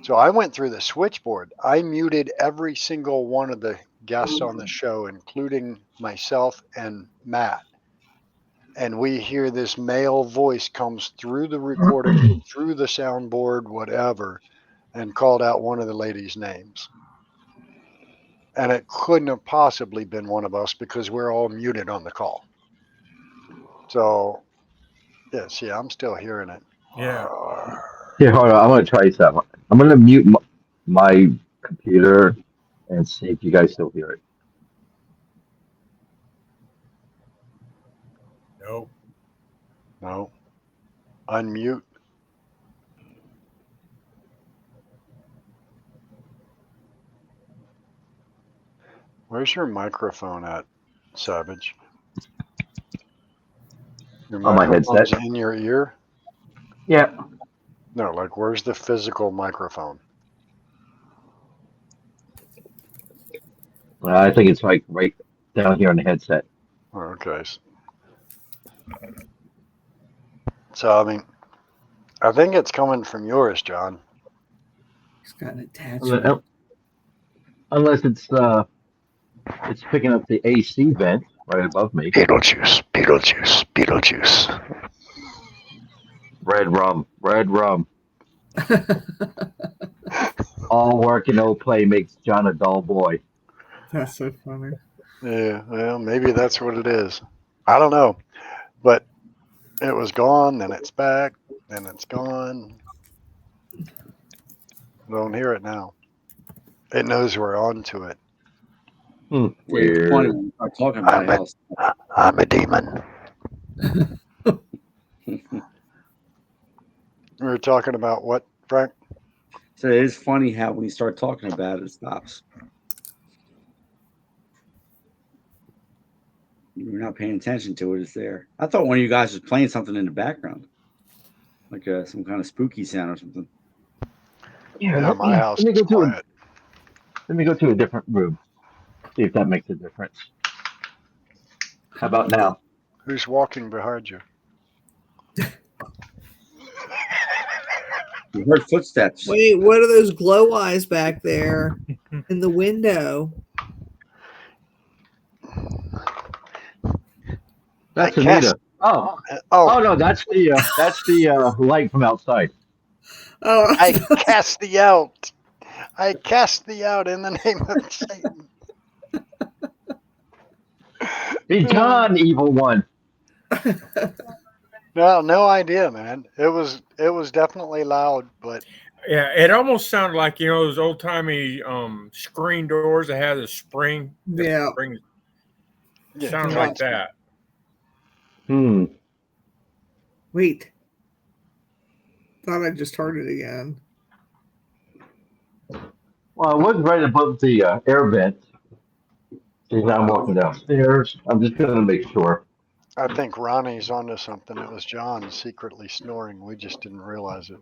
So I went through the switchboard. I muted every single one of the guests on the show, including myself and Matt. And we hear this male voice comes through the recording, through the soundboard, whatever, and called out one of the ladies' names. And it couldn't have possibly been one of us because we're all muted on the call. So, yeah, see, I'm still hearing it. Yeah. Here, hold on. I'm going to try something. I'm going to mute my computer and see if you guys still hear it. No. No. Unmute. Where's your microphone at, Savage? Your On my microphone's headset. in your ear? Yeah. No, like where's the physical microphone? I think it's like right down here on the headset. Oh, okay. So, I mean, I think it's coming from yours, John. He's got an attachment. Unless it's picking up the AC vent right above me. Beetlejuice, Beetlejuice, Beetlejuice. Red rum. Red rum. All work and no play makes John a dull boy. That's so funny. Yeah, well, maybe that's what it is. I don't know. But it was gone, then it's back, then it's gone. Don't hear it now. It knows we're on to it. It's funny when you start talking about it. I'm a demon. We were talking about what, Frank? So it is funny how when you start talking about it, it stops. You're not paying attention to it. It's there. I thought one of you guys was playing something in the background, like some kind of spooky sound or something. Yeah, my house is quiet. Let me go to a different room. See if that makes a difference. How about now? Who's walking behind you? You heard footsteps. Wait, what are those glow eyes back there in the window? That's I cast- Anita. Oh no, that's the light from outside. Oh, I cast thee out. I cast thee out in the name of Satan. Be gone, evil one. No idea, man. It was definitely loud, but Yeah, it almost sounded like those old timey screen doors that had a spring. yeah. Spring yeah, sounded like that. Wait. Thought I just heard it again. Well, I was right above the air vent. See, now I'm walking downstairs. I'm just gonna make sure. I think Ronnie's onto something. It was John secretly snoring. We just didn't realize it.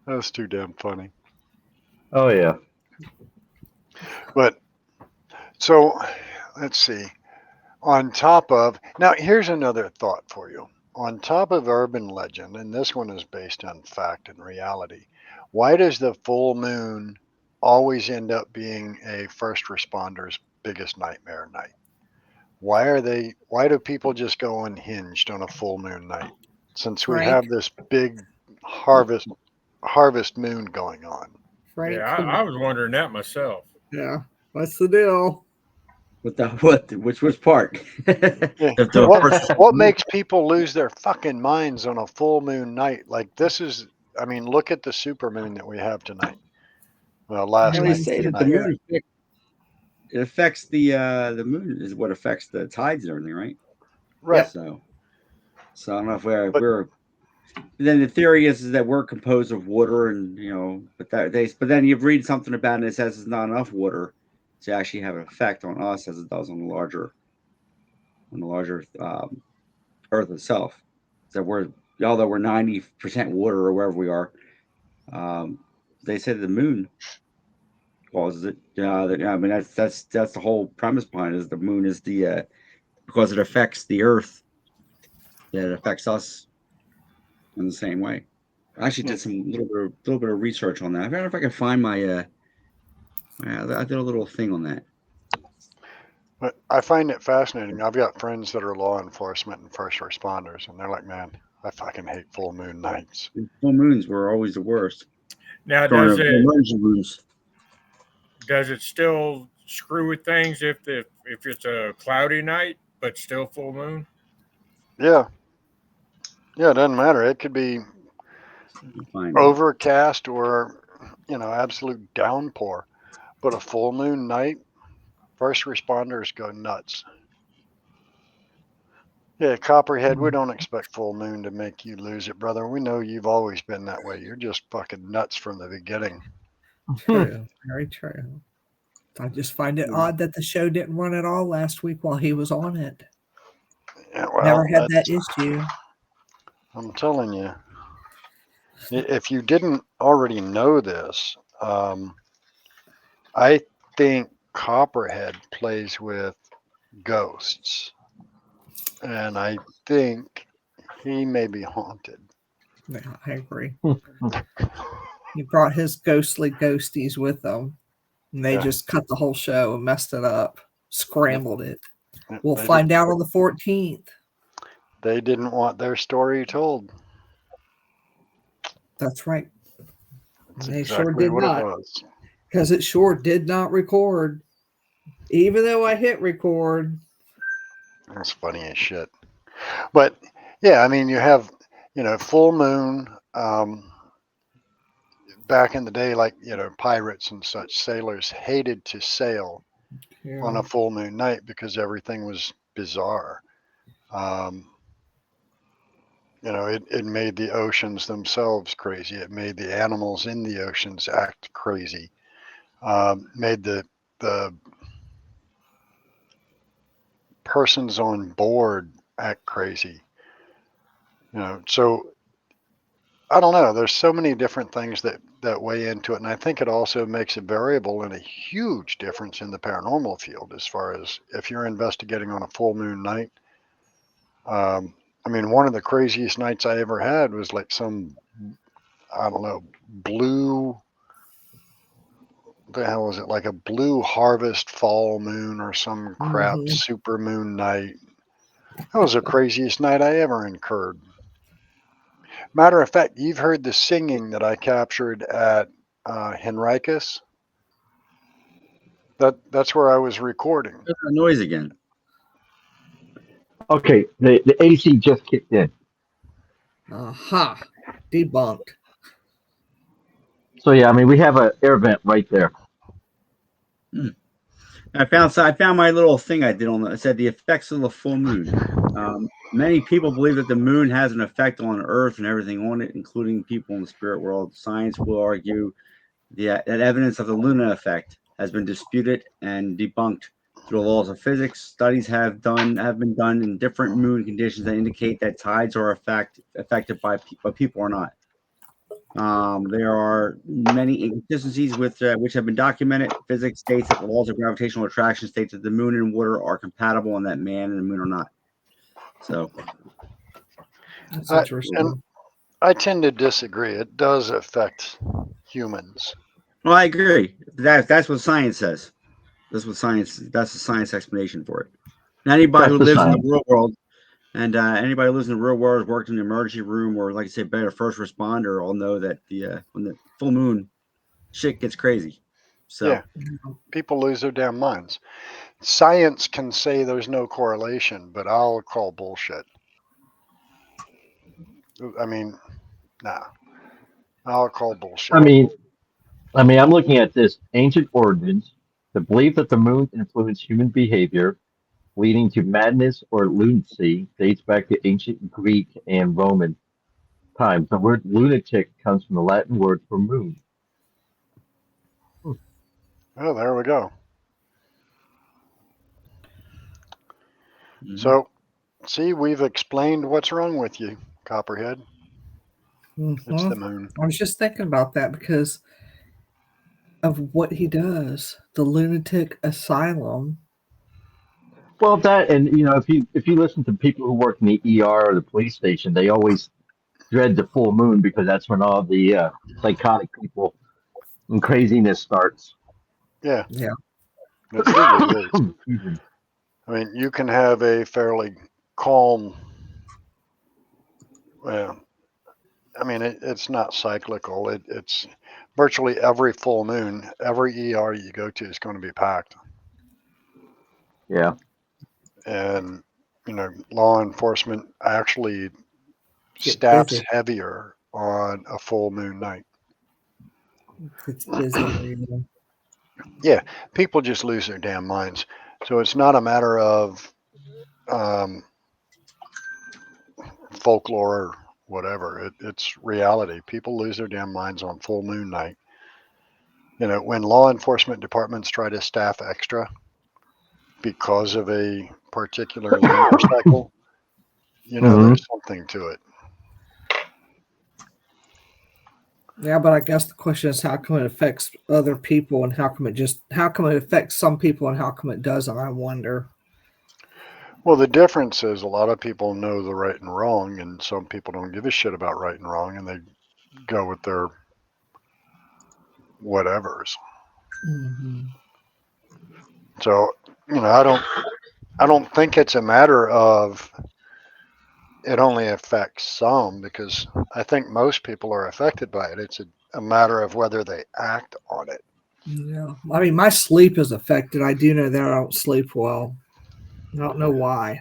That was too damn funny. Oh yeah. But so let's see. On top of now, here's another thought for you. On top of urban legend, and this one is based on fact and reality, why does the full moon always end up being a first responder's biggest nightmare night? Why do people just go unhinged on a full moon night? Since we Frank? have this big harvest moon going on. Frank? Yeah, I was wondering that myself. Yeah. What's the deal? Which part? What makes people lose their fucking minds on a full moon night? Like this is, I mean, look at the super moon that we have tonight. Well, last They night. say that the moon it affects the moon is what affects the tides and everything, right? Right. So I don't know if we're. Then the theory is that we're composed of water, and but then you read something about it that says it's not enough water to actually have an effect on us as it does on the larger Earth itself. So although we're 90% water or wherever we are, they say the moon causes it. I mean that's the whole premise behind it. Is the moon is the because it affects the Earth, that it affects us in the same way. I actually did some little bit of research on that. I don't know if I can find my. I did a little thing on that. But I find it fascinating. I've got friends that are law enforcement and first responders, and they're like, "Man, I fucking hate full moon nights." Full moons were always the worst. Now, does it still screw with things if it's a cloudy night but still full moon? Yeah, it doesn't matter. It could be overcast or absolute downpour, but a full moon night, first responders go nuts. Yeah, Copperhead, we don't expect full moon to make you lose it, brother. We know you've always been that way. You're just fucking nuts from the beginning. True. Very true. I just find it odd that the show didn't run at all last week while he was on it. Yeah, well, never had that issue. I'm telling you. If you didn't already know this, I think Copperhead plays with ghosts. And I think he may be haunted. Yeah, I agree. He brought his ghostly ghosties with him. And they just cut the whole show and messed it up. Scrambled it. We'll find out on the 14th. They didn't want their story told. That's right. That's they exactly sure did what not. It was. Because it sure did not record. Even though I hit record. That's funny as shit. But yeah, I mean, you have, full moon. Back in the day, like, pirates and such, sailors hated to sail on a full moon night because everything was bizarre. It made the oceans themselves crazy. It made the animals in the oceans act crazy. Made the persons on board act crazy. So I don't know. There's so many different things that weigh into it, and I think it also makes a variable and a huge difference in the paranormal field as far as if you're investigating on a full moon night. I mean, one of the craziest nights I ever had was like some, I don't know, blue, what the hell was it? Like a blue harvest fall moon or some crap super moon night. That was the craziest night I ever incurred. Matter of fact, you've heard the singing that I captured at Henricus. That's where I was recording. There's a noise again. Okay, the AC just kicked in. Aha, debunked. So yeah, I mean we have an air vent right there. I found my little thing I did it said the effects of the full moon. Many people believe that the moon has an effect on Earth and everything on it, including people in the spirit world. Science will argue that evidence of the lunar effect has been disputed and debunked through the laws of physics. Studies have been done in different moon conditions that indicate that tides are affected by people or not. There are many inconsistencies with which have been documented. Physics states that the laws of gravitational attraction states that the moon and water are compatible and that man and the moon are not. So that's interesting. And I tend to disagree. It does affect humans. Well, I agree. That's what science says. That's the science explanation for it. And anybody who lives in the real world and anybody who lives in the real world, has worked in the emergency room, or like I say, been a first responder, all know that when the full moon, shit gets crazy. So yeah, people lose their damn minds. Science can say there's no correlation, but I'll call bullshit. I mean, nah, I'll call bullshit. I mean, I'm looking at this ancient origins. The belief that the moon influenced human behavior, leading to madness or lunacy, dates back to ancient Greek and Roman times. The word lunatic comes from the Latin word for moon. Oh, there we go. So, see, we've explained what's wrong with you, Copperhead. It's the moon. I was just thinking about that because of what he does, the lunatic asylum. Well, that, and if you listen to people who work in the ER or the police station, they always dread the full moon because that's when all the psychotic people and craziness starts. Yeah. That's really is. I mean, you can have a fairly calm. Well, I mean, it's not cyclical. It's virtually every full moon, every ER you go to is going to be packed. Yeah. And, law enforcement actually staffs heavier on a full moon night. It's busy. Yeah, people just lose their damn minds. So it's not a matter of folklore or whatever. It's reality. People lose their damn minds on full moon night. When law enforcement departments try to staff extra because of a particular lunar cycle, there's something to it. Yeah, but I guess the question is how come it affects other people and how come it affects some people and how come it doesn't, I wonder. Well, the difference is a lot of people know the right and wrong, and some people don't give a shit about right and wrong, and they go with their whatevers. So, I don't think it's a matter of it only affects some, because I think most people are affected by it. It's a matter of whether they act on it. Yeah. I mean, my sleep is affected. I do know that I don't sleep well. I don't know why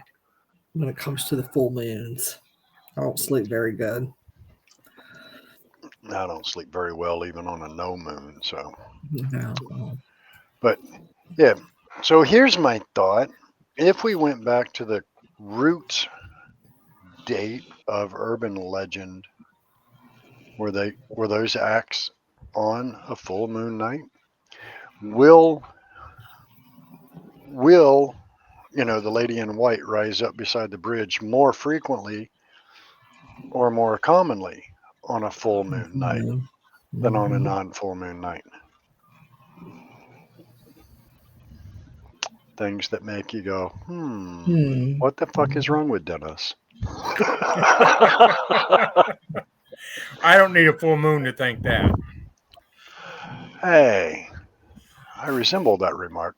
when it comes to the full moons. I don't sleep very good. I don't sleep very well even on a no moon. So, No. But yeah. So here's my thought. If we went back to the root date of urban legend, were those acts on a full moon night? Will the lady in white rise up beside the bridge more frequently or more commonly on a full moon night than on a non-full moon night? Things that make you go, what the fuck is wrong with Dennis? I don't need a full moon to think that. Hey, I resemble that remark.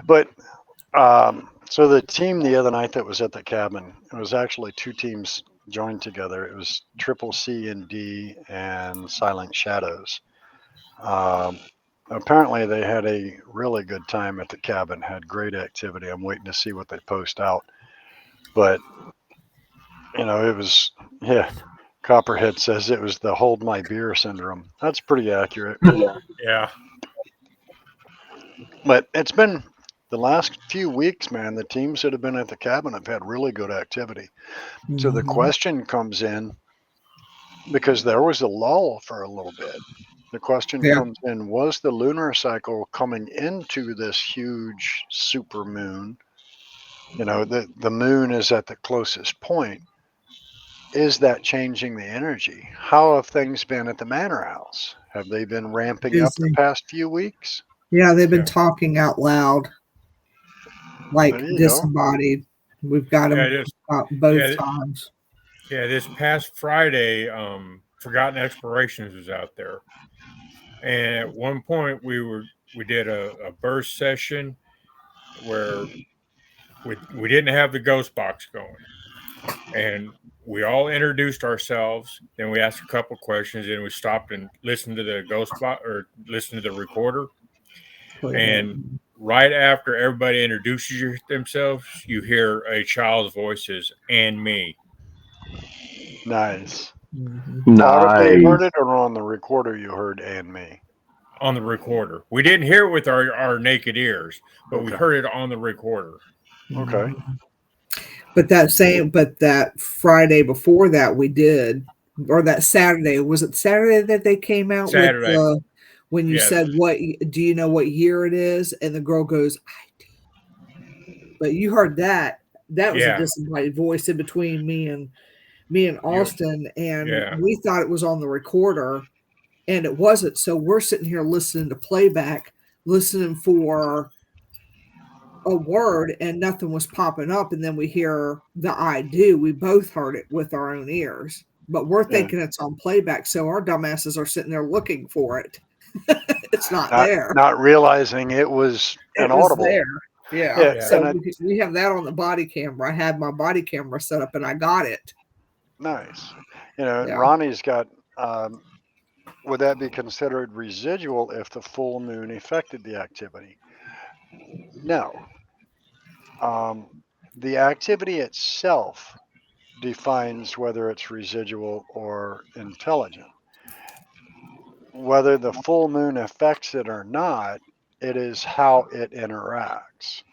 But so the team the other night that was at the cabin, it was actually two teams joined together. It was Triple C and D and Silent Shadows. Apparently they had a really good time at the cabin, had great activity. I'm waiting to see what they post out. But, it was, Copperhead says it was the hold my beer syndrome. That's pretty accurate. Yeah. But it's been the last few weeks, man, the teams that have been at the cabin have had really good activity. So the question comes in, because there was a lull for a little bit. The question comes in, was the lunar cycle coming into this huge super moon? The moon is at the closest point. Is that changing the energy? How have things been at the manor house? Have they been ramping up the past few weeks? Yeah, they've been talking out loud, like disembodied. Go. We've got them both times. Yeah, this past Friday, Forgotten Explorations was out there, and at one point we did a burst session where we didn't have the ghost box going, and we all introduced ourselves. Then we asked a couple questions, and we stopped and listened to the ghost box or listened to the recorder. And right after everybody introduces themselves, you hear a child's voices and me. Nice. Nice. Audibly heard it, or on the recorder you heard and me? On the recorder. We didn't hear it with our naked ears, but we heard it on the recorder. Okay. But that Friday before that we did, or that Saturday, was it Saturday that they came out Saturday. with when you said, "What do you know what year it is?" And the girl goes, "I do." But you heard that. That was a disembodied voice in between me and Austin, and we thought it was on the recorder, and it wasn't. So we're sitting here listening to playback, listening for a word, and nothing was popping up. And then we hear the "I do." We both heard it with our own ears, but we're thinking it's on playback. So our dumbasses are sitting there looking for it. It's not there. Not realizing it was inaudible. There. Yeah. So we have that on the body camera. I had my body camera set up and I got it. Nice. Ronnie's got, would that be considered residual if the full moon affected the activity? No. The activity itself defines whether it's residual or intelligent. Whether the full moon affects it or not, it is how it interacts.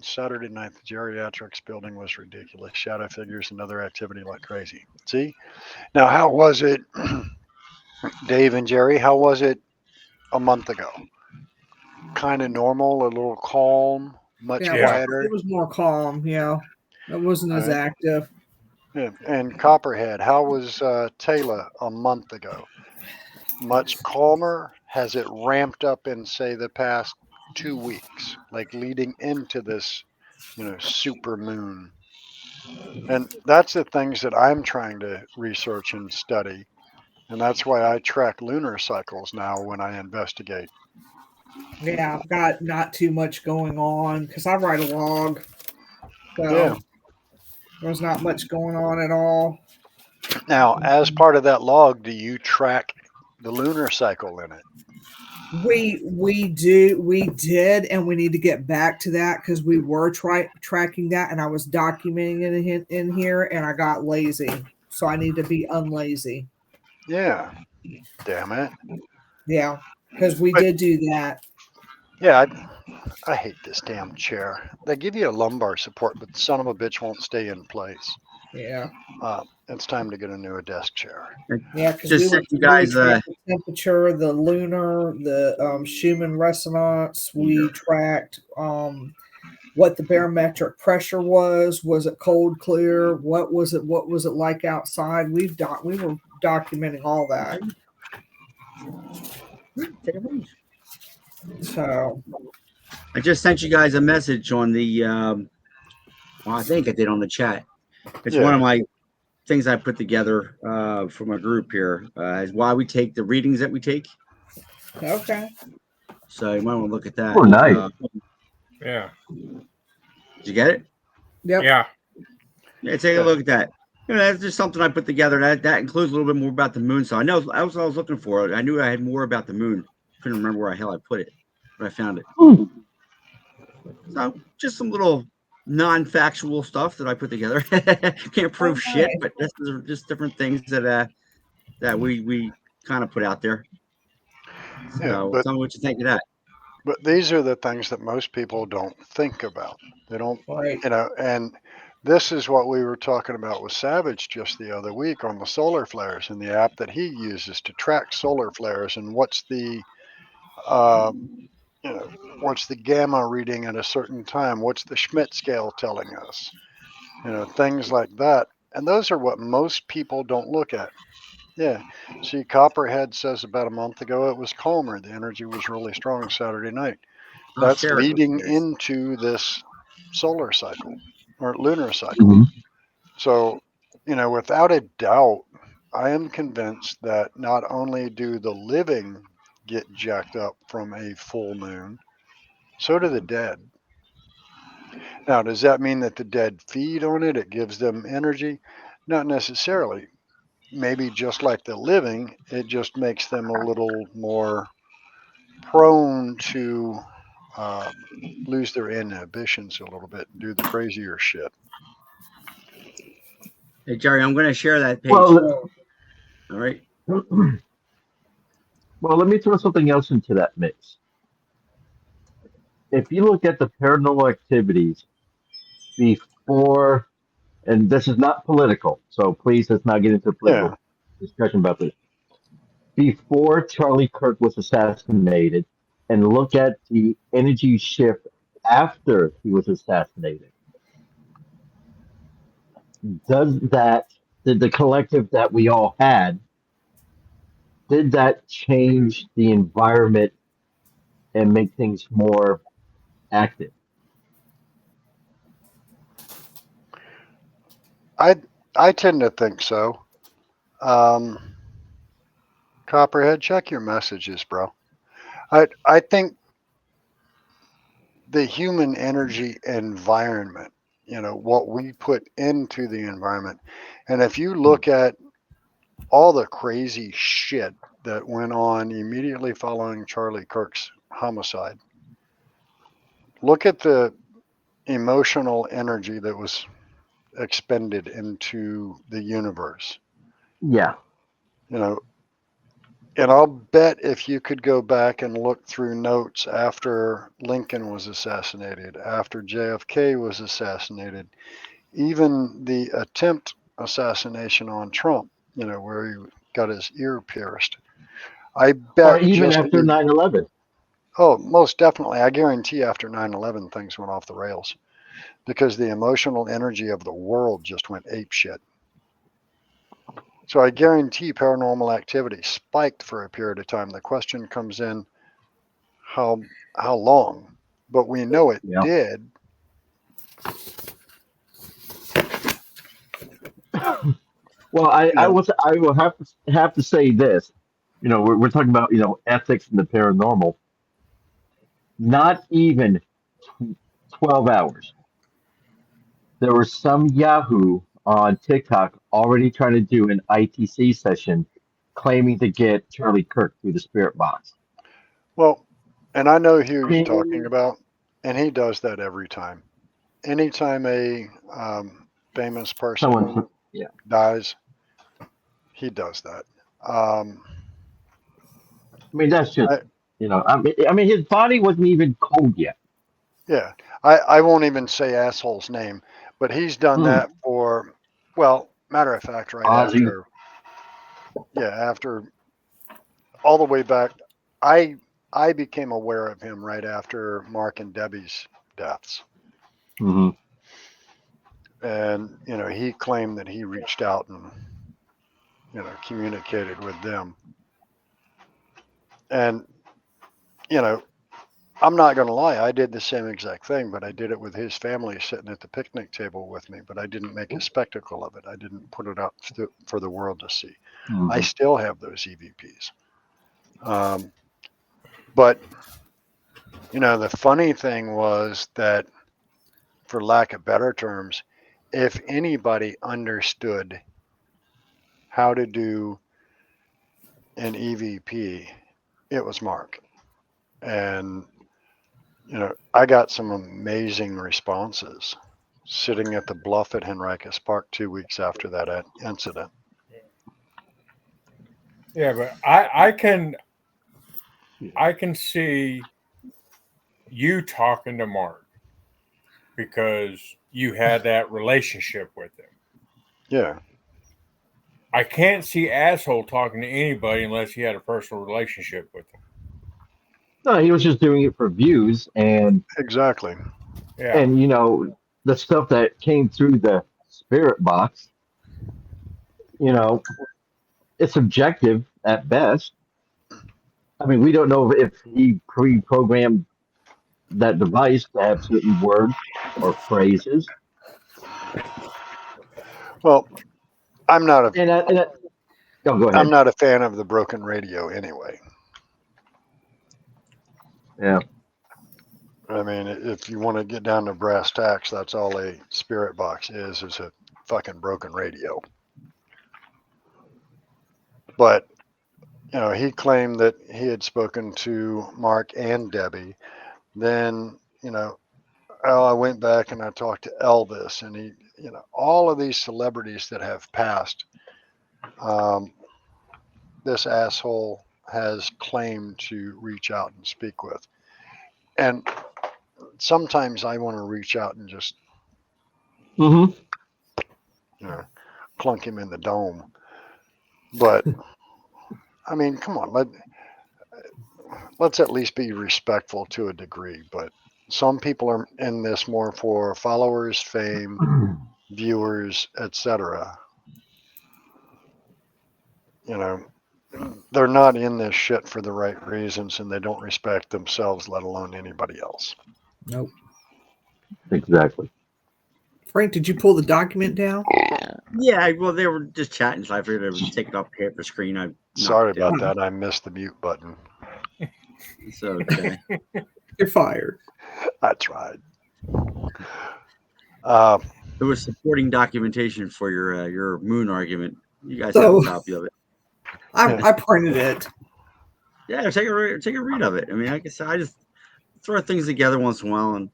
Saturday night, the geriatrics building was ridiculous. Shadow figures and other activity like crazy. See? Now, how was it, Dave and Jerry, how was it a month ago? Kind of normal, a little calm, much quieter? It was more calm, It wasn't as active. Yeah. And Copperhead, how was Taylor a month ago? Much calmer? Has it ramped up in, say, the past 2 weeks, like leading into this, super moon? And that's the things that I'm trying to research and study. And that's why I track lunar cycles now when I investigate. Yeah, I've got not too much going on because I write a log. So there's not much going on at all. Now, as part of that log, do you track the lunar cycle in it? We did, and we need to get back to that because we were tracking that, and I was documenting it in here, and I got lazy, so I need to be unlazy. Yeah, damn it. Yeah, because we did do that. Yeah, I hate this damn chair. They give you a lumbar support, but the son of a bitch won't stay in place. Yeah. It's time to get a newer desk chair. Yeah, because we tracked the temperature, the lunar, the Schumann resonance. We tracked what the barometric pressure was. Was it cold, clear? What was it? What was it like outside? We were documenting all that. So I just sent you guys a message on the. I think I did on the chat. It's one of my things I put together for my group here. Is why we take the readings that we take. Okay. So you might want to look at that. Oh, nice. Yeah. Did you get it? Yep. Yeah. Yeah, take a look at that. That's just something I put together. That includes a little bit more about the moon. So I know I was looking for it. I knew I had more about the moon. Couldn't remember where the hell I put it, but I found it. So just some little non-factual stuff that I put together. Can't prove shit, but this is just different things that we kind of put out there. So tell me what you think of that. But these are the things that most people don't think about. They don't, and this is what we were talking about with Savage just the other week on the solar flares and the app that he uses to track solar flares and what's the what's the gamma reading at a certain time, what's the Schmidt scale telling us, things like that. And those are what most people don't look at. Yeah. See, Copperhead says about a month ago it was calmer. The energy was really strong Saturday night. That's leading into this solar cycle or lunar cycle. Mm-hmm. So, without a doubt, I am convinced that not only do the living get jacked up from a full moon, so do the dead. Now, does that mean that the dead feed on it? It gives them energy? Not necessarily. Maybe just like the living, it just makes them a little more prone to lose their inhibitions a little bit and do the crazier shit. Hey, Jerry, I'm going to share that page. Well, all right. Well, let me throw something else into that mix. If you look at the paranormal activities before, and this is not political, so please let's not get into a political discussion about this. Before Charlie Kirk was assassinated, and look at the energy shift after he was assassinated. Did the collective that we all had, did that change the environment and make things more active? I tend to think so. Copperhead, check your messages, bro. I think the human energy environment, what we put into the environment, and if you look at all the crazy shit that went on immediately following Charlie Kirk's homicide, look at the emotional energy that was expended into the universe. Yeah. And I'll bet if you could go back and look through notes after Lincoln was assassinated, after JFK was assassinated, even the attempt assassination on Trump, where he got his ear pierced. I bet. Or even after 9/11. Oh, most definitely. I guarantee after 9/11 things went off the rails because the emotional energy of the world just went apeshit. So I guarantee paranormal activity spiked for a period of time. The question comes in, how long? But we know it did. Well, I will have to say this. We're talking about ethics and the paranormal. Not even 12 hours. There was some Yahoo on TikTok already trying to do an ITC session claiming to get Charlie Kirk through the spirit box. Well, and I know who you're talking about, and he does that every time. Anytime a famous person dies, he does that. That's just, I mean, his body wasn't even cold yet. Yeah, I won't even say asshole's name, but he's done that for, well, matter of fact, right Ozzy. after all the way back, I became aware of him right after Mark and Debbie's deaths. Mm-hmm. And, he claimed that he reached out and, communicated with them. And, I'm not going to lie. I did the same exact thing, but I did it with his family sitting at the picnic table with me. But I didn't make a spectacle of it. I didn't put it out for the world to see. Mhm. I still have those EVPs. But, the funny thing was that, for lack of better terms, if anybody understood how to do an EVP, it was Mark. And, I got some amazing responses sitting at the bluff at Henricus Park 2 weeks after that incident. Yeah, but I can see you talking to Mark because you had that relationship with him. Yeah. I can't see asshole talking to anybody unless he had a personal relationship with him. No, he was just doing it for views, and Exactly. Yeah. and the stuff that came through the spirit box, it's subjective at best. I mean, we don't know if he pre-programmed that device to have certain words or phrases. Well, I'm not a go ahead. I'm not a fan of the broken radio anyway. Yeah. I mean, if you want to get down to brass tacks, that's all a spirit box is a fucking broken radio. But, he claimed that he had spoken to Mark and Debbie. Then, I went back and I talked to Elvis, and he, all of these celebrities that have passed, this asshole has claimed to reach out and speak with. And sometimes I want to reach out and just, clunk him in the dome. But, I mean, come on, let's at least be respectful to a degree. But some people are in this more for followers, fame, viewers, etc. They're not in this shit for the right reasons, and they don't respect themselves, let alone anybody else. Nope. Exactly. Frank, did you pull the document down? Yeah, well, they were just chatting, so I figured I would take it off the screen. Sorry about that. I missed the mute button. It's okay. You're fired. I tried. It was supporting documentation for your moon argument. You guys have a copy of it. I printed it. Yeah, take a read of it. I mean, I guess I just throw things together once in a while and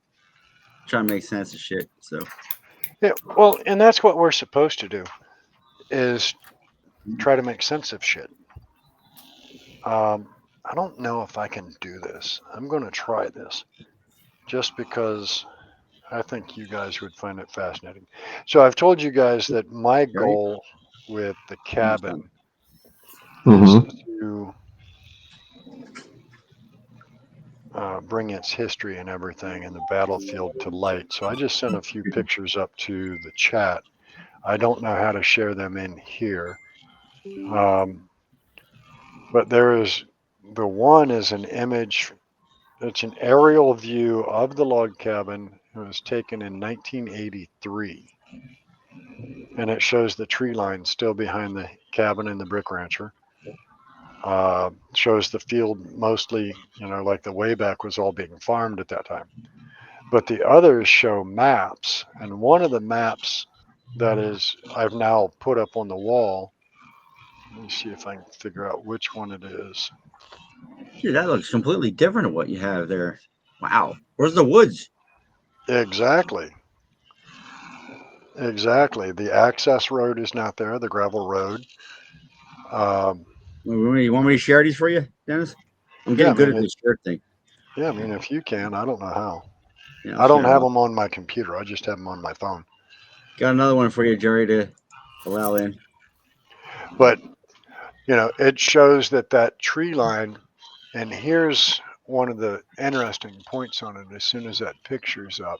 try to make sense of shit. So yeah, well, and that's what we're supposed to do, is try to make sense of shit. I don't know if I can do this. I'm going to try this just because I think you guys would find it fascinating. So I've told you guys that my goal with the cabin is to bring its history and everything and the battlefield to light. So I just sent a few pictures up to the chat. I don't know how to share them in here. But the one is an image. It's an aerial view of the log cabin. It was taken in 1983. And it shows the tree line still behind the cabin and the brick rancher. Shows the field mostly, like the way back was all being farmed at that time. But the others show maps. And one of the maps that I've now put up on the wall. Let me see if I can figure out which one it is. Dude, that looks completely different than what you have there. Wow. Where's the woods? Exactly. The access road is not there, the gravel road. You want me to share these for you, Dennis? I'm getting good at this share thing. Yeah, I mean, if you can, I don't know how. Yeah, I don't have them on my computer. I just have them on my phone. Got another one for you, Jerry, to allow in. But, it shows that tree line, and here's one of the interesting points on it as soon as that picture's up.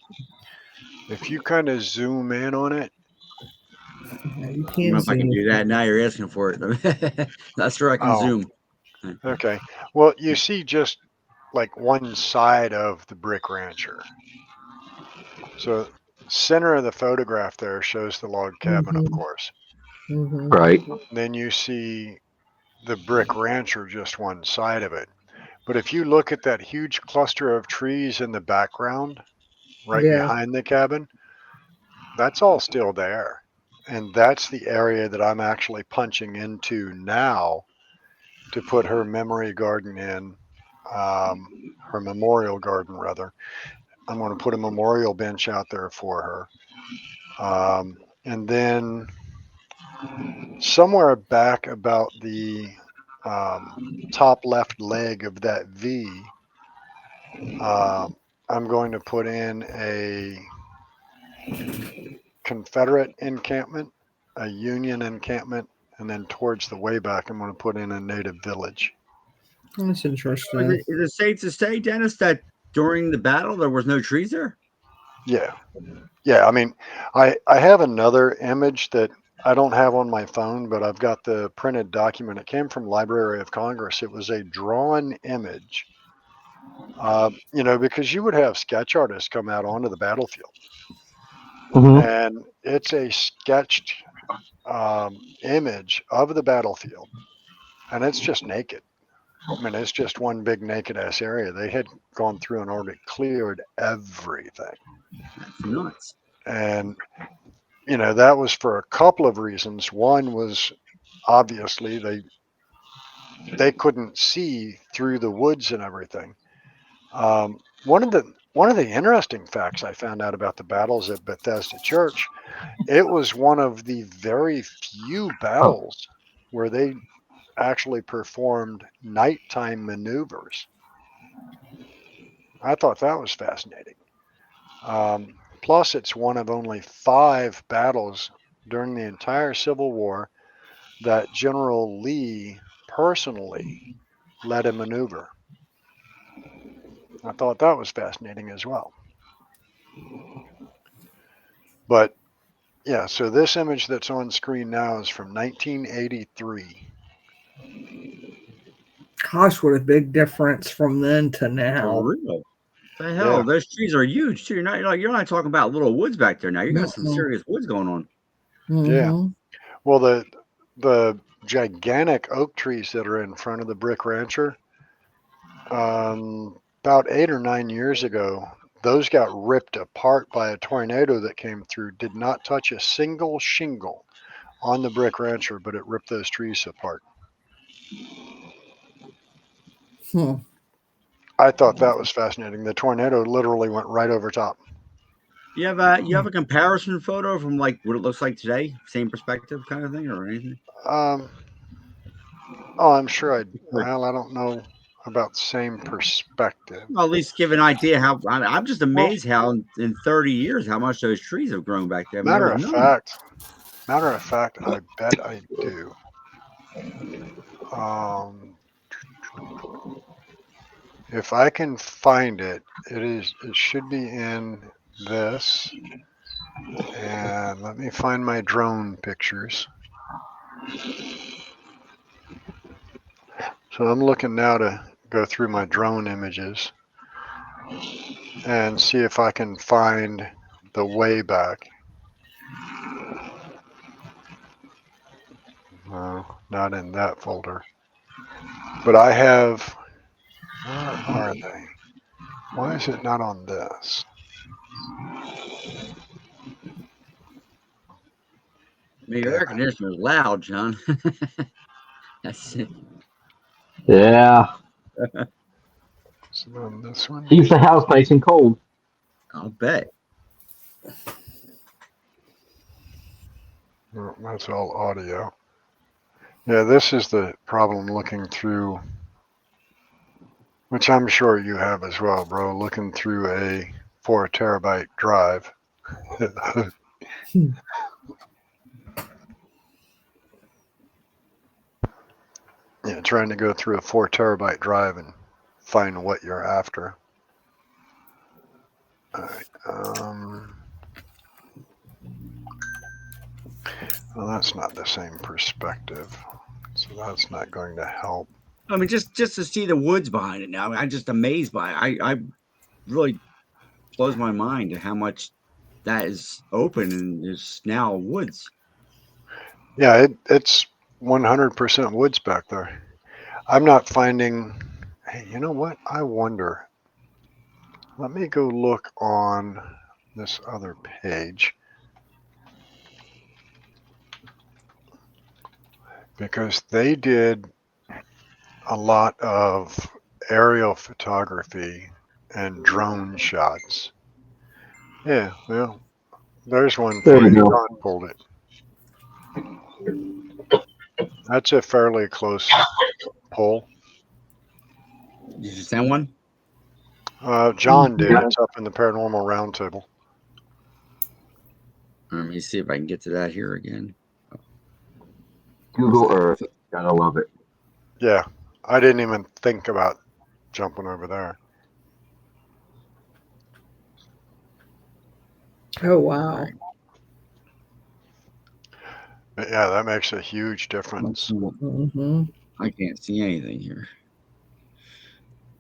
If you kind of zoom in on it. Yeah, you I don't know if I can do that. Now you're asking for it. That's where I can zoom. Okay. Well, you see just like one side of the brick rancher. So center of the photograph there shows the log cabin, of course. Right. Then you see the brick rancher, just one side of it. But if you look at that huge cluster of trees in the background, right behind the cabin, that's all still there. And that's the area that I'm actually punching into now to put her memory garden in, her memorial garden, rather. I'm going to put a memorial bench out there for her. And then somewhere back about the top left leg of that V, I'm going to put in a Confederate encampment, a Union encampment, and then towards the way back, I'm going to put in a native village. That's interesting. Is it safe to say, Dennis, that during the battle there was no trees there? Yeah. I mean, I have another image that I don't have on my phone, but I've got the printed document. It came from Library of Congress. It was a drawn image, because you would have sketch artists come out onto the battlefield. And it's a sketched image of the battlefield, and it's just naked. I mean, it's just one big naked ass area. They had gone through and already cleared everything. That's nuts. And, that was for a couple of reasons. One was obviously they couldn't see through the woods and everything. One of the interesting facts I found out about the battles at Bethesda Church, it was one of the very few battles where they actually performed nighttime maneuvers. I thought that was fascinating. Plus, it's one of only 5 battles during the entire Civil War that General Lee personally led a maneuver. I thought that was fascinating as well. But yeah, so this image that's on screen now is from 1983. Gosh, what a big difference from then to now. For real. The hell, those trees are huge too. You're not talking about little woods back there now. You got some serious woods going on. Yeah. Well, the gigantic oak trees that are in front of the brick rancher, about 8 or 9 years ago, those got ripped apart by a tornado that came through. Did not touch a single shingle on the brick rancher, but it ripped those trees apart. I thought that was fascinating. The tornado literally went right over top. You have a comparison photo from like what it looks like today, same perspective kind of thing, or anything? I'm sure I don't know about same perspective. Well, at least give an idea how. I'm just amazed how in 30 years how much those trees have grown back there. Matter of fact, I bet I do. If I can find it, it should be in this. And let me find my drone pictures. So I'm looking now to go through my drone images and see if I can find the way back. No, not in that folder. But I have, where are they? Why is it not on this? Your air conditioner is loud, John. That's it. Yeah. Is it on this one? Keeps the house nice and cold. I'll bet. No, that's all audio. Yeah, this is the problem looking through, which I'm sure you have as well, bro, looking through a 4 terabyte drive. Yeah, trying to go through a 4 terabyte drive and find what you're after. All right. Well, that's not the same perspective, so that's not going to help. I mean, just to see the woods behind it now, I'm just amazed by it. I really blows my mind at how much that is open and there's now woods. Yeah, it's 100% woods back there. I'm not finding. Hey, you know what? I wonder. Let me go look on this other page because they did a lot of aerial photography and drone shots. Yeah, well, there's one There for you you. go. John pulled it. That's a fairly close pull. Did you send one? John did. It's up in the Paranormal Roundtable. Let me see if I can get to that here again. Google Earth. Gotta love it. Yeah, I didn't even think about jumping over there. Oh, wow. But yeah, that makes a huge difference. Mm-hmm. I can't see anything here.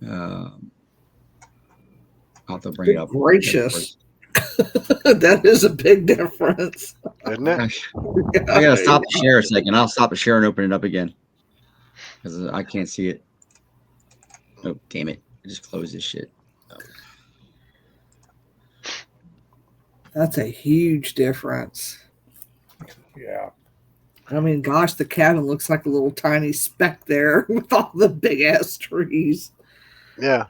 I'll have to bring it up. Gracious. That is a big difference. Isn't it? I gotta stop the share a second. I'll stop the share and open it up again because I can't see it. Oh, damn it! I just closed this shit. Oh. That's a huge difference. Yeah. I mean, gosh, the cabin looks like a little tiny speck there with all the big ass trees. Yeah.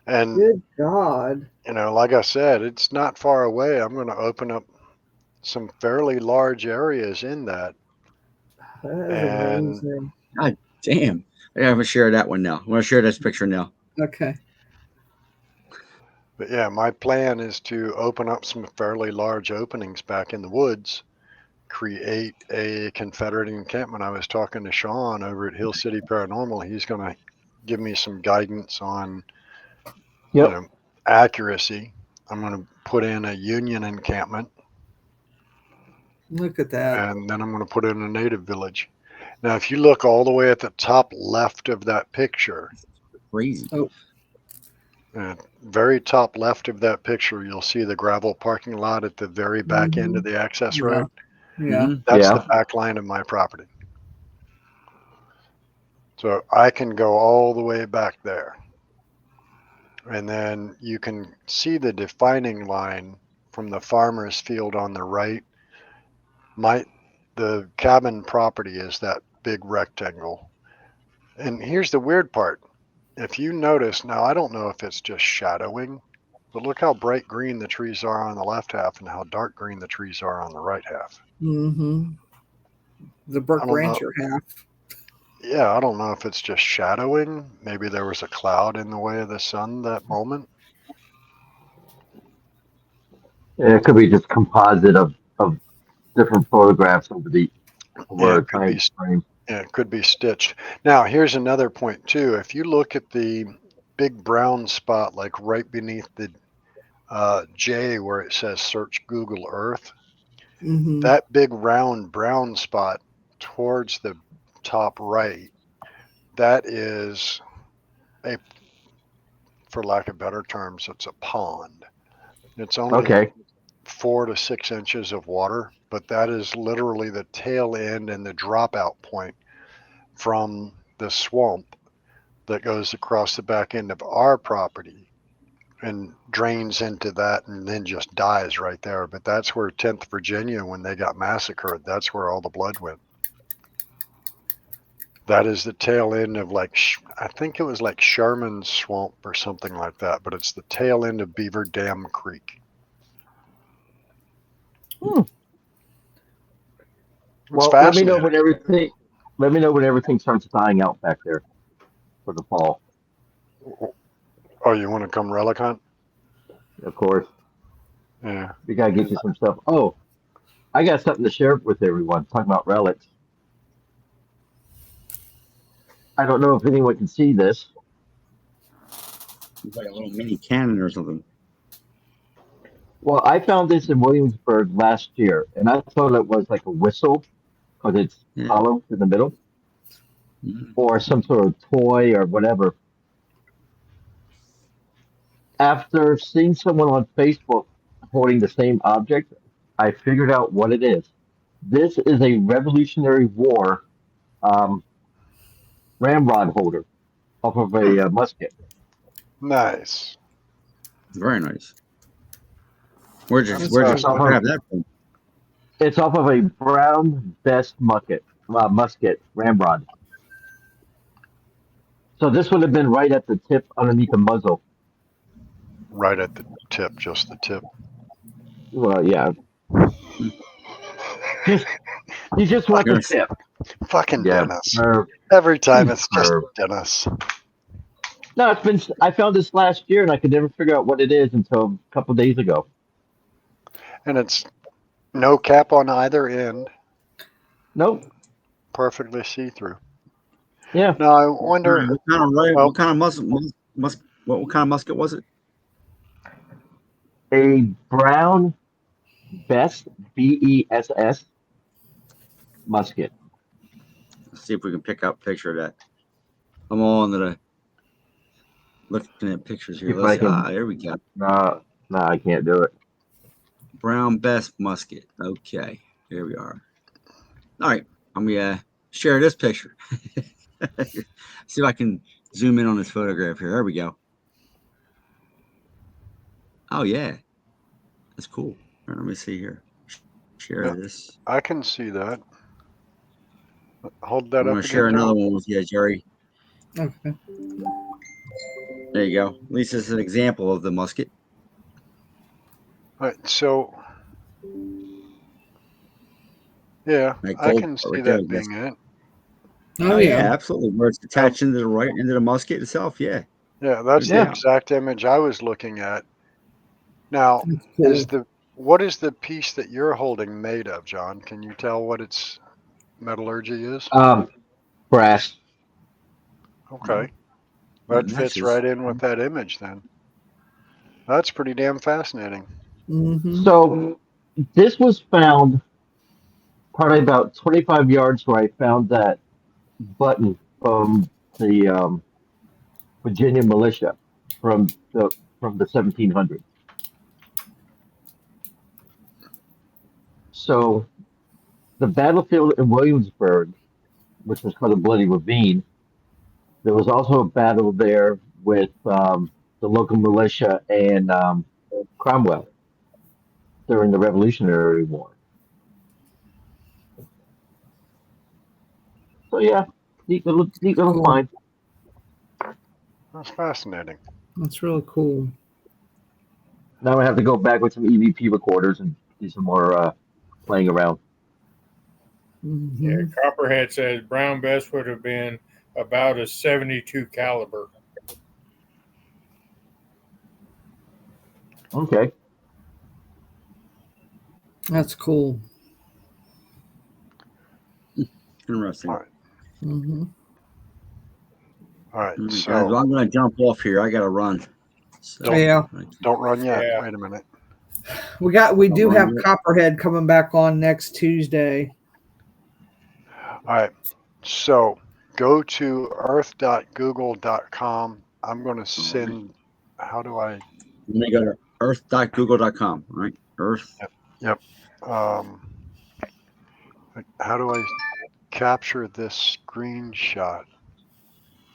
And, Good God. like I said, it's not far away. I'm going to open up some fairly large areas in that. That is And amazing. God damn! I gotta share that one now. I'm gonna share this picture now. Okay. But yeah, my plan is to open up some fairly large openings back in the woods, create a Confederate encampment. I was talking to Sean over at Hill City Paranormal. He's going to give me some guidance on accuracy. I'm going to put in a Union encampment. Look at that. And then I'm going to put in a native village. Now, if you look all the way at the top left of that picture, Crazy. Very top left of that picture, you'll see the gravel parking lot at the very back end of the access road. Yeah. That's the back line of my property. So I can go all the way back there. And then you can see the defining line from the farmer's field on the right. The cabin property is that big rectangle. And here's the weird part. If you notice, now I don't know if it's just shadowing, but look how bright green the trees are on the left half and how dark green the trees are on the right half. Mm-hmm. The Brook Rancher half. Yeah, I don't know if it's just shadowing. Maybe there was a cloud in the way of the sun that moment. Yeah, it could be just composite of different photographs over the time frame. Yeah, it could be stitched. Now, here's another point too. If you look at the big brown spot, like right beneath the J where it says search Google Earth, that big round brown spot towards the top right, that is for lack of better terms, it's a pond. It's only 4 to 6 inches of water, but that is literally the tail end and the dropout point from the swamp that goes across the back end of our property and drains into that and then just dies right there. But that's where 10th Virginia, when they got massacred, that's where all the blood went. That is the tail end of I think it was like Sherman's Swamp or something like that, but it's the tail end of Beaver Dam Creek. Well, let me know when everything starts dying out back there for the fall. Oh, you want to come relic hunt? Of course. Yeah. We gotta get you some stuff. Oh, I got something to share with everyone. Talking about relics. I don't know if anyone can see this. It's like a little mini cannon or something. Well, I found this in Williamsburg last year, and I thought it was like a whistle because it's hollow in the middle. or some sort of toy or whatever. After seeing someone on Facebook holding the same object, I figured out what it is. This is a Revolutionary War um, ramrod holder off of a musket. Nice. Very nice. Where'd you It's grab that from? It's off of a Brown Best musket ramrod. So this would have been right at the tip underneath the muzzle. Right at the tip, just the tip. Well, yeah. You just want the tip. Fucking Yeah. Dennis. Every time it's just Dennis. No, I found this last year and I could never figure out what it is until a couple days ago. And it's no cap on either end. Nope. Perfectly see-through. Yeah. Now I wonder what kind of musket was it? A Brown Best BESS musket. Let's see if we can pick up a picture of that. I'm on the looking at pictures here. There we go. No, I can't do it. Brown Best musket. Okay, here we are. All right, I'm gonna share this picture. See if I can zoom in on this photograph here. There we go. Oh yeah, that's cool. All right, let me see here. Share this. I can see that. Hold that I'm up. going to share another one with you, Geri. Okay. There you go. At least it's an example of the musket. All right, so yeah, I can see that being it. Oh yeah, absolutely. Where it's attached into the musket itself. Yeah. Yeah, that's the exact image I was looking at. Now, cool. what is the piece that you're holding made of, John? Can you tell what its metallurgy is? Brass. Okay. That fits right in with that image then. That's pretty damn fascinating. Mm-hmm. So this was found probably about 25 yards where I found that button from the Virginia militia from the 1700s. So the battlefield in Williamsburg, which was called the Bloody Ravine, there was also a battle there with the local militia and Cromwell during the Revolutionary War. So yeah, neat little find. That's fascinating. That's really cool. Now I have to go back with some EVP recorders and do some more playing around. Mm-hmm. Yeah, Copperhead says Brown Best would have been about a 72 caliber. Okay. That's cool. Interesting. All right. Mm-hmm. All right. Guys, So well, I'm going to jump off here. I got to run. So, don't run yet. Yeah. Wait a minute. We do have Copperhead coming back on next Tuesday. All right. So go to earth.google.com. I'm going to send. How do I? Let me go to earth.google.com. Right? Earth. Yep. How do I capture this screenshot?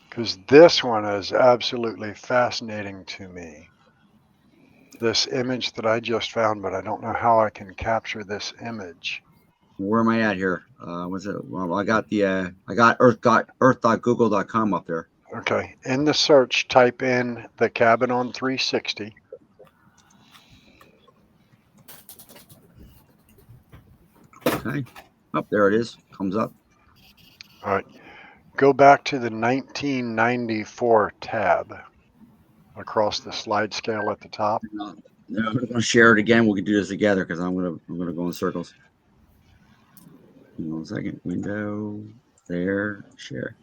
Because this one is absolutely fascinating to me. This image that I just found, but I don't know how I can capture this image. Where am I at here? Was it? Well, I got earth.google.com up there. Okay. In the search, type in the cabin on 360. Okay. Up there it is. Comes up. All right. Go back to the 1994 tab across the slide scale at the top. I'm going to share it again. We can do this together because I'm going to go in circles. Hang on a second. Window. There. Share.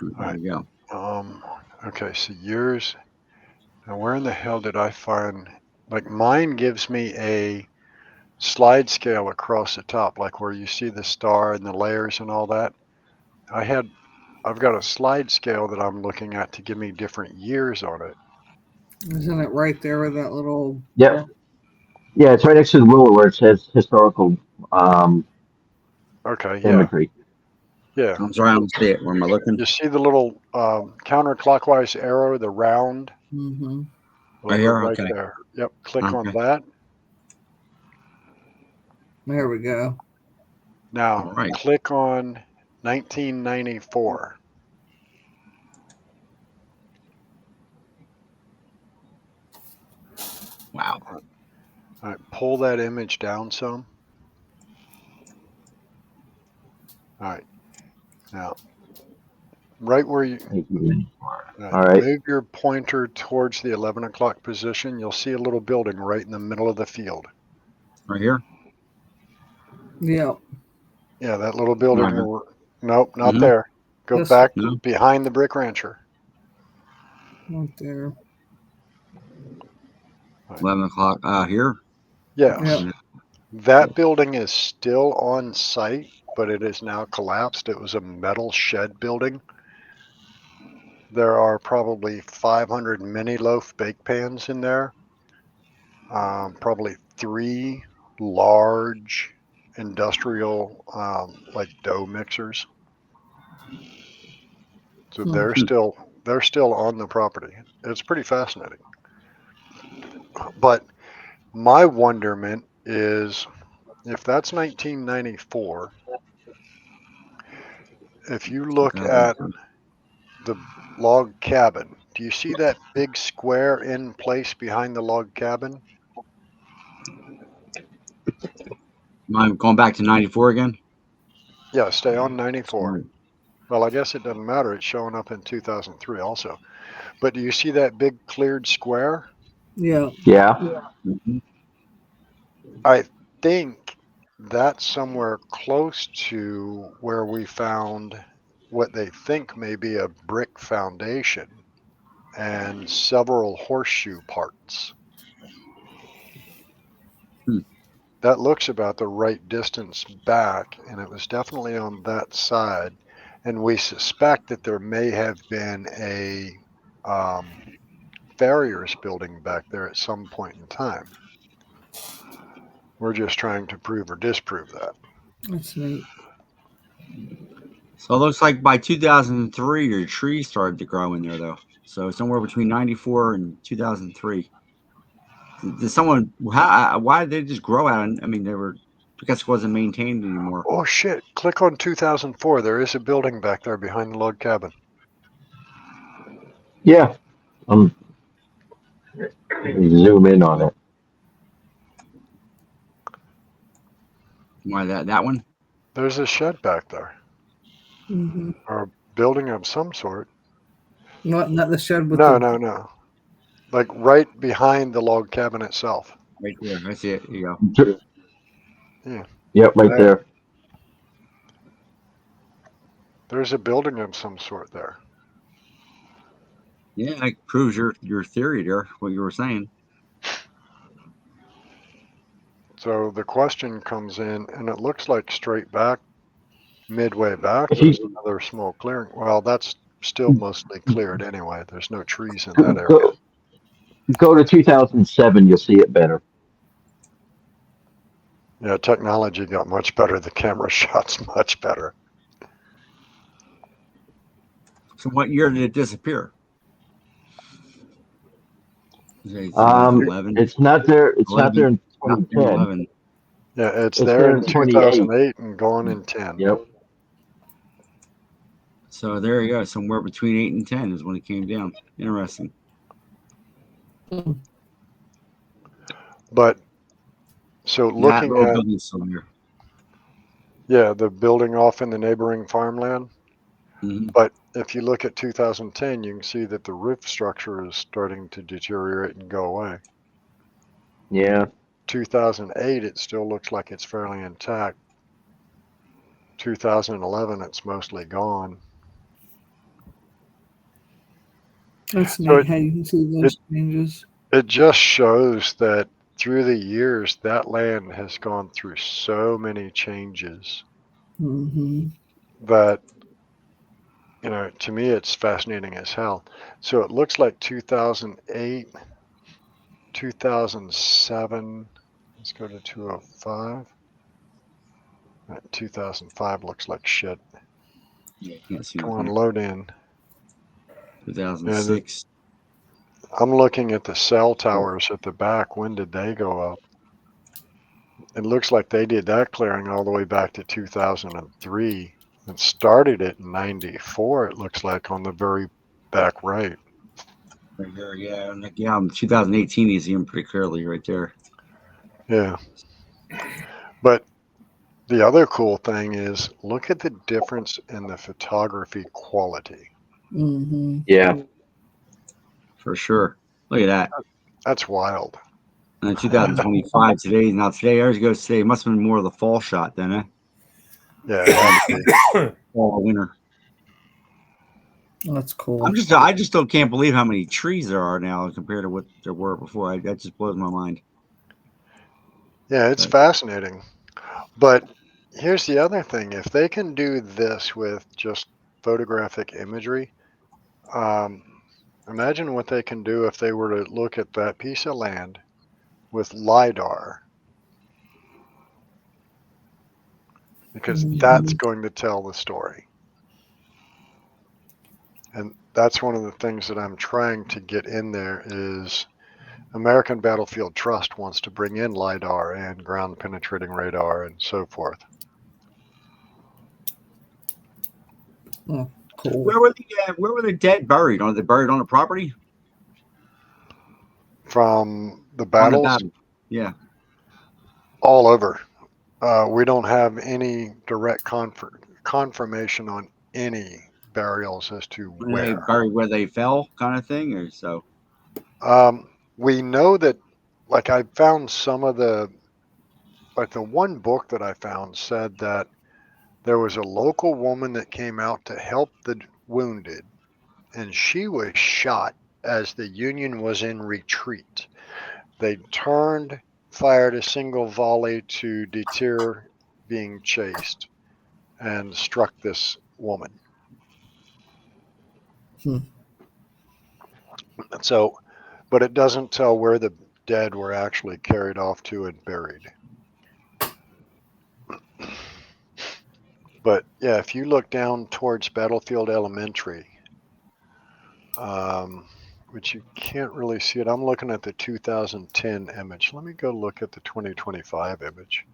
There we go. Okay, so yours. Now, where in the hell did I find? Like mine gives me a slide scale across the top, like where you see the star and the layers and all that. I've got a slide scale that I'm looking at to give me different years on it. Isn't it right there with that little? Yep. Yeah, it's right next to the ruler where it says historical Okay, yeah. imagery. Yeah. I'm sorry, I don't see it. Where am I looking? You see the little counterclockwise arrow, the round? Mm-hmm. Right here? Right Okay. there. Yep. Click on Okay. that. There we go. Now, All right. click on 1994. Wow. All right, pull that image down some. All right. Now, right where you All right. move your pointer towards the 11 o'clock position, you'll see a little building right in the middle of the field. Right here? Yep. Yeah, that little building. Right. Nope, not Mhm. there. Go This- back No. behind the brick rancher. Right there. 11 o'clock. Here? Yes. Yep. That building is still on site, but it is now collapsed. It was a metal shed building. There are probably 500 mini loaf bake pans in there. Probably 3 large industrial like dough mixers. So they're still on the property. It's pretty fascinating. But my wonderment is, if that's 1994, if you look at the log cabin, do you see that big square in place behind the log cabin? Am I going back to 94 again? Yeah, stay on 94. Sorry. Well, I guess it doesn't matter. It's showing up in 2003 also. But do you see that big cleared square? Yeah. Yeah. Mhm. I think that's somewhere close to where we found what they think may be a brick foundation and several horseshoe parts. Hmm. That looks about the right distance back, and it was definitely on that side. And we suspect that there may have been a farrier's building back there at some point in time. We're just trying to prove or disprove that. That's neat. So it looks like by 2003, your trees started to grow in there, though. So somewhere between 94 and 2003. Did someone, why did they just grow out? I mean, they were, I guess it wasn't maintained anymore. Oh shit, click on 2004. There is a building back there behind the log cabin. Yeah. Zoom in on it. Why that one? There's a shed back there, Mm-hmm. or a building of some sort. Not the shed with No. Like right behind the log cabin itself. Right there. I see it. Here you go. Yeah. Yep, right there. There's a building of some sort there. Yeah, that proves your theory there, what you were saying. So the question comes in, and it looks like straight back, midway back, there's another small clearing. Well, that's still mostly cleared anyway. There's no trees in that area. Go to 2007, you'll see it better. Yeah, technology got much better. The camera shot's much better. So what year did it disappear? It's not there. It's 11, not there in 2010. 11. Yeah, it's there in 2008 and gone in 10. Yep. So there you go. Somewhere between 8 and 10 is when it came down. Interesting. But so looking at the building off in the neighboring farmland. Mm-hmm. But if you look at 2010, you can see that the roof structure is starting to deteriorate and go away. Yeah. 2008, it still looks like it's fairly intact. 2011, it's mostly gone. That's neat how you can see those changes. It just shows that through the years, that land has gone through so many changes Mm-hmm. that, to me, it's fascinating as hell. So it looks like 2008, 2007. Let's go to 205. 2005 looks like shit. Yeah, can't see Come on, nothing. load in. 2006. I'm looking at the cell towers at the back. When did they go up? It looks like they did that clearing all the way back to 2003 and started it in 94, it looks like, on the very back right. Right there, yeah. 2018, you see them pretty clearly right there. Yeah. But the other cool thing is, look at the difference in the photography quality. Mm-hmm. Yeah. For sure. Look at that. That's wild. And then 2025 today. Now today, ours goes today. It must have been more of the fall shot then, eh? Yeah, it had to be. Fall or winter. That's cool. I just don't can't believe how many trees there are now compared to what there were before. That just blows my mind. Yeah, it's fascinating. But here's the other thing. If they can do this with just photographic imagery, imagine what they can do if they were to look at that piece of land with LiDAR, because that's going to tell the story. And that's one of the things that I'm trying to get in there is American Battlefield Trust wants to bring in LiDAR and ground penetrating radar and so forth. Oh, cool. Where were the dead buried? Are they buried on the property? From the battles? On the battle. Yeah. All over. We don't have any direct confirmation on any burials as to Were they where. buried where they fell, kind of thing, or so? We know that, like, I found some of the one book that I found said that there was a local woman that came out to help the wounded, and she was shot as the Union was in retreat. They turned, fired a single volley to deter being chased, and struck this woman. So, but it doesn't tell where the dead were actually carried off to and buried. But yeah, if you look down towards Battlefield Elementary, which you can't really see it. I'm looking at the 2010 image. Let me go look at the 2025 image.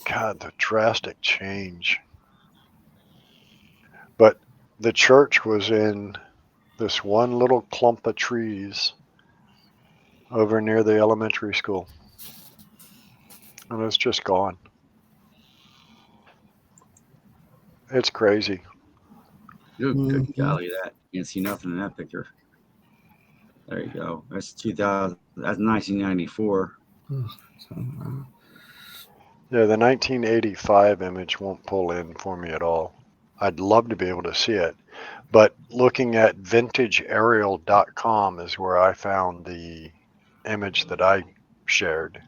God, the drastic change. But the church was in this one little clump of trees over near the elementary school. And it's just gone. It's crazy. Good golly, that you can't see nothing in that picture. There you go. That's 2000. That's 1994. Yeah, the 1985 image won't pull in for me at all. I'd love to be able to see it, but looking at vintageaerial.com is where I found the image that I shared.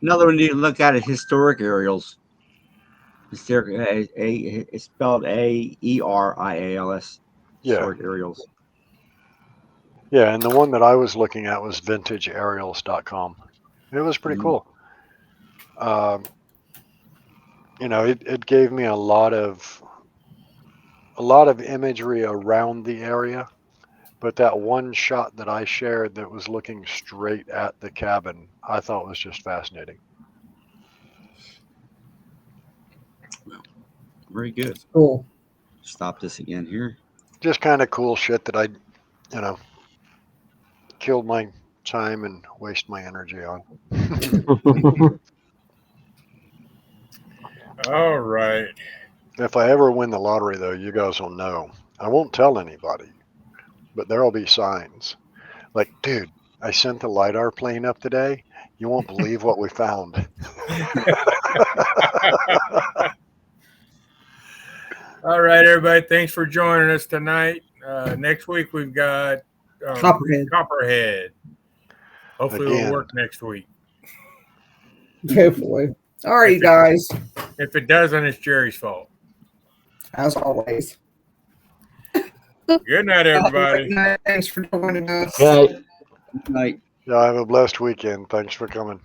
Another one you look at is historic aerials. Historic, it's spelled AERIALS. Historic aerials. Yeah, and the one that I was looking at was vintageaerials.com. It was pretty cool. It gave me a lot of imagery around the area, but that one shot that I shared that was looking straight at the cabin, I thought was just fascinating. Very good. Cool. Stop this again here. Just kind of cool shit that I, killed my time and waste my energy on. All right. If I ever win the lottery, though, you guys will know. I won't tell anybody, but there'll be signs. Like, dude, I sent the LiDAR plane up today. You won't believe what we found. All right, everybody. Thanks for joining us tonight. Next week we've got Copperhead. Copperhead. Hopefully Again. it'll work next week. Hopefully. All right, you guys. If it doesn't, it's Jerry's fault. As always. Good night, everybody. Good night. Thanks for joining us. Good night. Night. Y'all have a blessed weekend. Thanks for coming.